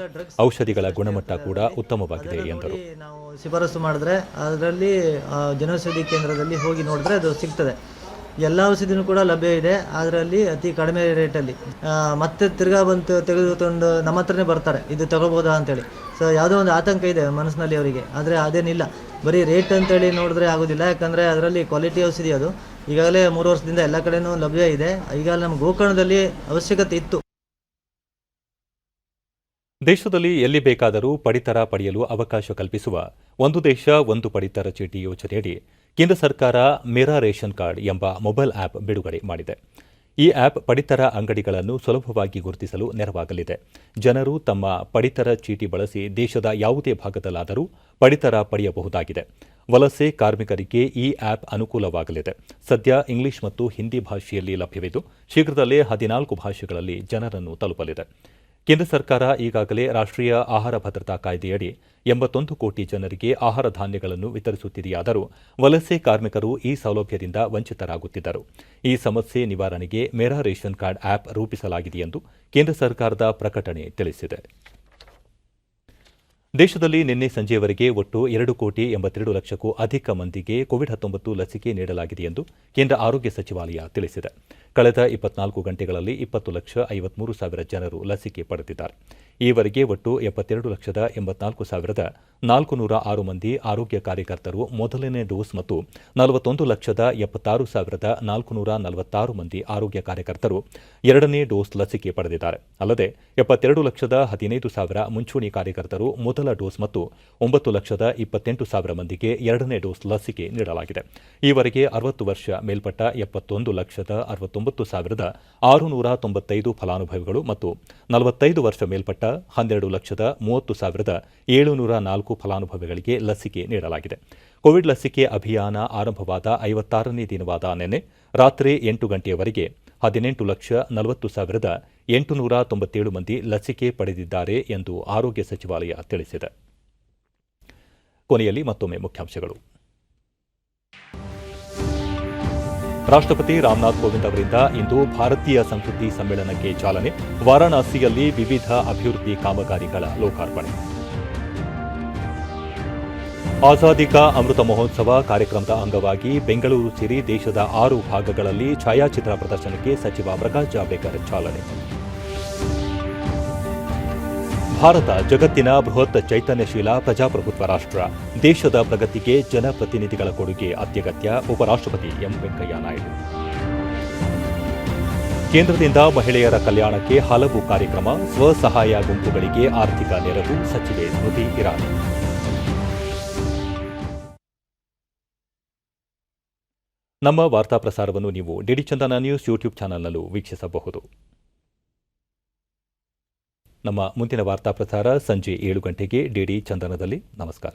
ಔಷಧಿಗಳ ಗುಣಮಟ್ಟ ಕೂಡ ಉತ್ತಮವಾಗಿದೆ ಎಂದರು. ನಾವು ಶಿಫಾರಸು ಮಾಡಿದ್ರೆ ಅದರಲ್ಲಿ ಜನೌಷಧಿ ಕೇಂದ್ರದಲ್ಲಿ ಹೋಗಿ ನೋಡಿದ್ರೆ ಅದು ಸಿಗ್ತದೆ. ಎಲ್ಲ ಔಷಧಿನೂ ಕೂಡ ಲಭ್ಯ ಇದೆ, ಅದರಲ್ಲಿ ಅತಿ ಕಡಿಮೆ ರೇಟಲ್ಲಿ. ಮತ್ತೆ ತಿರ್ಗಾ ಬಂದು ತೆಗೆದುಕೊಂಡು ನಮ್ಮ ಹತ್ರನೇ ಬರ್ತಾರೆ, ಇದು ತಗೋಬೋದಾ ಅಂತೇಳಿ. ಸೊ ಯಾವುದೋ ಒಂದು ಆತಂಕ ಇದೆ ಮನಸ್ಸಿನಲ್ಲಿ ಅವರಿಗೆ, ಆದರೆ ಅದೇನಿಲ್ಲ. ಬರೀ ರೇಟ್ ಅಂತೇಳಿ ನೋಡಿದ್ರೆ ಆಗೋದಿಲ್ಲ, ಯಾಕಂದರೆ ಅದರಲ್ಲಿ ಕ್ವಾಲಿಟಿ ಔಷಧಿ ಅದು ಈಗಾಗಲೇ 3 ವರ್ಷದಿಂದ ಎಲ್ಲ ಕಡೆನೂ ಲಭ್ಯ ಇದೆ. ಈಗಾಗಲೇ ನಮ್ಮ ಗೋಕರ್ಣದಲ್ಲಿ ಅವಶ್ಯಕತೆ ಇತ್ತು. ದೇಶದಲ್ಲಿ ಎಲ್ಲಿ ಬೇಕಾದರೂ ಪಡಿತರ ಪಡೆಯಲು ಅವಕಾಶ ಕಲ್ಪಿಸುವ ಒಂದು ದೇಶ ಒಂದು ಪಡಿತರ ಚೀಟಿ ಯೋಜನೆಯಡಿ ಕೇಂದ್ರ ಸರ್ಕಾರ ಮೇರಾ ರೇಷನ್ ಕಾರ್ಡ್ ಎಂಬ ಮೊಬೈಲ್ ಆ್ಯಪ್ ಬಿಡುಗಡೆ ಮಾಡಿದೆ. ಈ ಆ್ಯಪ್ ಪಡಿತರ ಅಂಗಡಿಗಳನ್ನು ಸುಲಭವಾಗಿ ಗುರುತಿಸಲು ನೆರವಾಗಲಿದೆ. ಜನರು ತಮ್ಮ ಪಡಿತರ ಚೀಟಿ ಬಳಸಿ ದೇಶದ ಯಾವುದೇ ಭಾಗದಲ್ಲಾದರೂ ಪಡಿತರ ಪಡೆಯಬಹುದಾಗಿದೆ. ವಲಸೆ ಕಾರ್ಮಿಕರಿಗೆ ಈ ಆ್ಯಪ್ ಅನುಕೂಲವಾಗಲಿದೆ. ಸದ್ಯ ಇಂಗ್ಲಿಷ್ ಮತ್ತು ಹಿಂದಿ ಭಾಷೆಯಲ್ಲಿ ಲಭ್ಯವಿದ್ದು ಶೀಘ್ರದಲ್ಲೇ 14 ಭಾಷೆಗಳಲ್ಲಿ ಜನರನ್ನು ತಲುಪಲಿದೆ. ಕೇಂದ್ರ ಸರ್ಕಾರ ಈಗಾಗಲೇ ರಾಷ್ಟ್ರೀಯ ಆಹಾರ ಭದ್ರತಾ ಕಾಯ್ದೆಯಡಿ 81 ಕೋಟಿ ಜನರಿಗೆ ಆಹಾರ ಧಾನ್ಯಗಳನ್ನು ವಿತರಿಸುತ್ತಿದೆಯಾದರೂ ವಲಸೆ ಕಾರ್ಮಿಕರು ಈ ಸೌಲಭ್ಯದಿಂದ ವಂಚಿತರಾಗುತ್ತಿದ್ದರು. ಈ ಸಮಸ್ಯೆ ನಿವಾರಣೆಗೆ ಮೇರಾ ರೇಷನ್ ಕಾರ್ಡ್ ಆ್ಯಪ್ ರೂಪಿಸಲಾಗಿದೆ ಎಂದು ಕೇಂದ್ರ ಸರ್ಕಾರದ ಪ್ರಕಟಣೆ ತಿಳಿಸಿದೆ. ದೇಶದಲ್ಲಿ ನಿನ್ನೆ ಸಂಜೆಯವರೆಗೆ ಒಟ್ಟು 2,82 ಲಕ್ಷಕ್ಕೂ ಅಧಿಕ ಮಂದಿಗೆ ಕೋವಿಡ್-19 ಲಸಿಕೆ ನೀಡಲಾಗಿದೆ ಎಂದು ಕೇಂದ್ರ ಆರೋಗ್ಯ ಸಚಿವಾಲಯ ತಿಳಿಸಿದೆ. ಕಳೆದ 24 ಗಂಟೆಗಳಲ್ಲಿ 20,53,000 ಜನರು ಲಸಿಕೆ ಪಡೆದಿದ್ದಾರೆ. ಈವರೆಗೆ ಒಟ್ಟು 72,84,406 ಮಂದಿ ಆರೋಗ್ಯ ಕಾರ್ಯಕರ್ತರು ಮೊದಲನೇ ಡೋಸ್ ಮತ್ತು 41,76,446 ಮಂದಿ ಆರೋಗ್ಯ ಕಾರ್ಯಕರ್ತರು ಎರಡನೇ ಡೋಸ್ ಲಸಿಕೆ ಪಡೆದಿದ್ದಾರೆ. ಅಲ್ಲದೆ 72,15,000 ಮುಂಚೂಣಿ ಕಾರ್ಯಕರ್ತರು ಮೊದಲ ಡೋಸ್ ಮತ್ತು 9,28,000 ಮಂದಿಗೆ ಎರಡನೇ ಡೋಸ್ ಲಸಿಕೆ ನೀಡಲಾಗಿದೆ. ಈವರೆಗೆ 60 ವರ್ಷ ಮೇಲ್ಪಟ್ಟ 71,79,695 ಫಲಾನುಭವಿಗಳು ಮತ್ತು 45 ವರ್ಷ ಮೇಲ್ಪಟ್ಟ 12,30,30,704 ಫಲಾನುಭವಿಗಳಿಗೆ ಲಸಿಕೆ ನೀಡಲಾಗಿದೆ. ಕೋವಿಡ್ ಲಸಿಕೆ ಅಭಿಯಾನ ಆರಂಭವಾದ 56ನೇ ದಿನವಾದ ನಿನ್ನೆ ರಾತ್ರಿ 8 ಗಂಟೆಯವರೆಗೆ 18,40,897 ಮಂದಿ ಲಸಿಕೆ ಪಡೆದಿದ್ದಾರೆ ಎಂದು ಆರೋಗ್ಯ ಸಚಿವಾಲಯ ತಿಳಿಸಿದೆ. ಕೊನೆಯಲ್ಲಿ ಮತ್ತೊಮ್ಮೆ ಮುಖ್ಯಾಂಶಗಳು. ರಾಷ್ಟ್ರಪತಿ ರಾಮನಾಥ್ ಕೋವಿಂದ್ ಅವರಿಂದ ಇಂದು ಭಾರತೀಯ ಸಂಸ್ಕೃತಿ ಸಮ್ಮೇಳನಕ್ಕೆ ಚಾಲನೆ. ವಾರಾಣಸಿಯಲ್ಲಿ ವಿವಿಧ ಅಭಿವೃದ್ಧಿ ಕಾಮಗಾರಿಗಳ ಲೋಕಾರ್ಪಣೆ. ಆಜಾದಿ ಕಾ ಅಮೃತ ಮಹೋತ್ಸವ ಕಾರ್ಯಕ್ರಮದ ಅಂಗವಾಗಿ ಬೆಂಗಳೂರು ಸೇರಿ ದೇಶದ 6 ಭಾಗಗಳಲ್ಲಿ ಛಾಯಾಚಿತ್ರ ಪ್ರದರ್ಶನಕ್ಕೆ ಸಚಿವ ಪ್ರಕಾಶ್ ಜಾವಡೇಕರ್ ಚಾಲನೆ. ಭಾರತ ಜಗತ್ತಿನ ಬೃಹತ್ ಚೈತನ್ಯಶೀಲ ಪ್ರಜಾಪ್ರಭುತ್ವ ರಾಷ್ಟ್ರ. ದೇಶದ ಪ್ರಗತಿಗೆ ಜನಪ್ರತಿನಿಧಿಗಳ ಕೊಡುಗೆ ಅತ್ಯಗತ್ಯ. ಉಪರಾಷ್ಟ್ರಪತಿ ಎಂ ವೆಂಕಯ್ಯ ನಾಯ್ಡು. ಕೇಂದ್ರದಿಂದ ಮಹಿಳೆಯರ ಕಲ್ಯಾಣಕ್ಕೆ ಹಲವು ಕಾರ್ಯಕ್ರಮ. ಸ್ವಸಹಾಯ ಗುಂಪುಗಳಿಗೆ ಆರ್ಥಿಕ ನೆರವು. ಸಚಿವೆ ಸ್ಮೃತಿ ಇರಾನಿ. ನಮ್ಮ ವಾರ್ತಾ ಪ್ರಸಾರವನ್ನು ನೀವು ಡಿಡಿ ಚಂದನ ನ್ಯೂಸ್ ಯೂಟ್ಯೂಬ್ ಚಾನೆಲ್ನಲ್ಲೂ ವೀಕ್ಷಿಸಬಹುದು. ನಮ್ಮ ಮುಂದಿನ ವಾರ್ತಾ ಪ್ರಸಾರ ಸಂಜೆ 7 ಗಂಟೆಗೆ ಡಿಡಿ ಚಂದನದಲ್ಲಿ. ನಮಸ್ಕಾರ.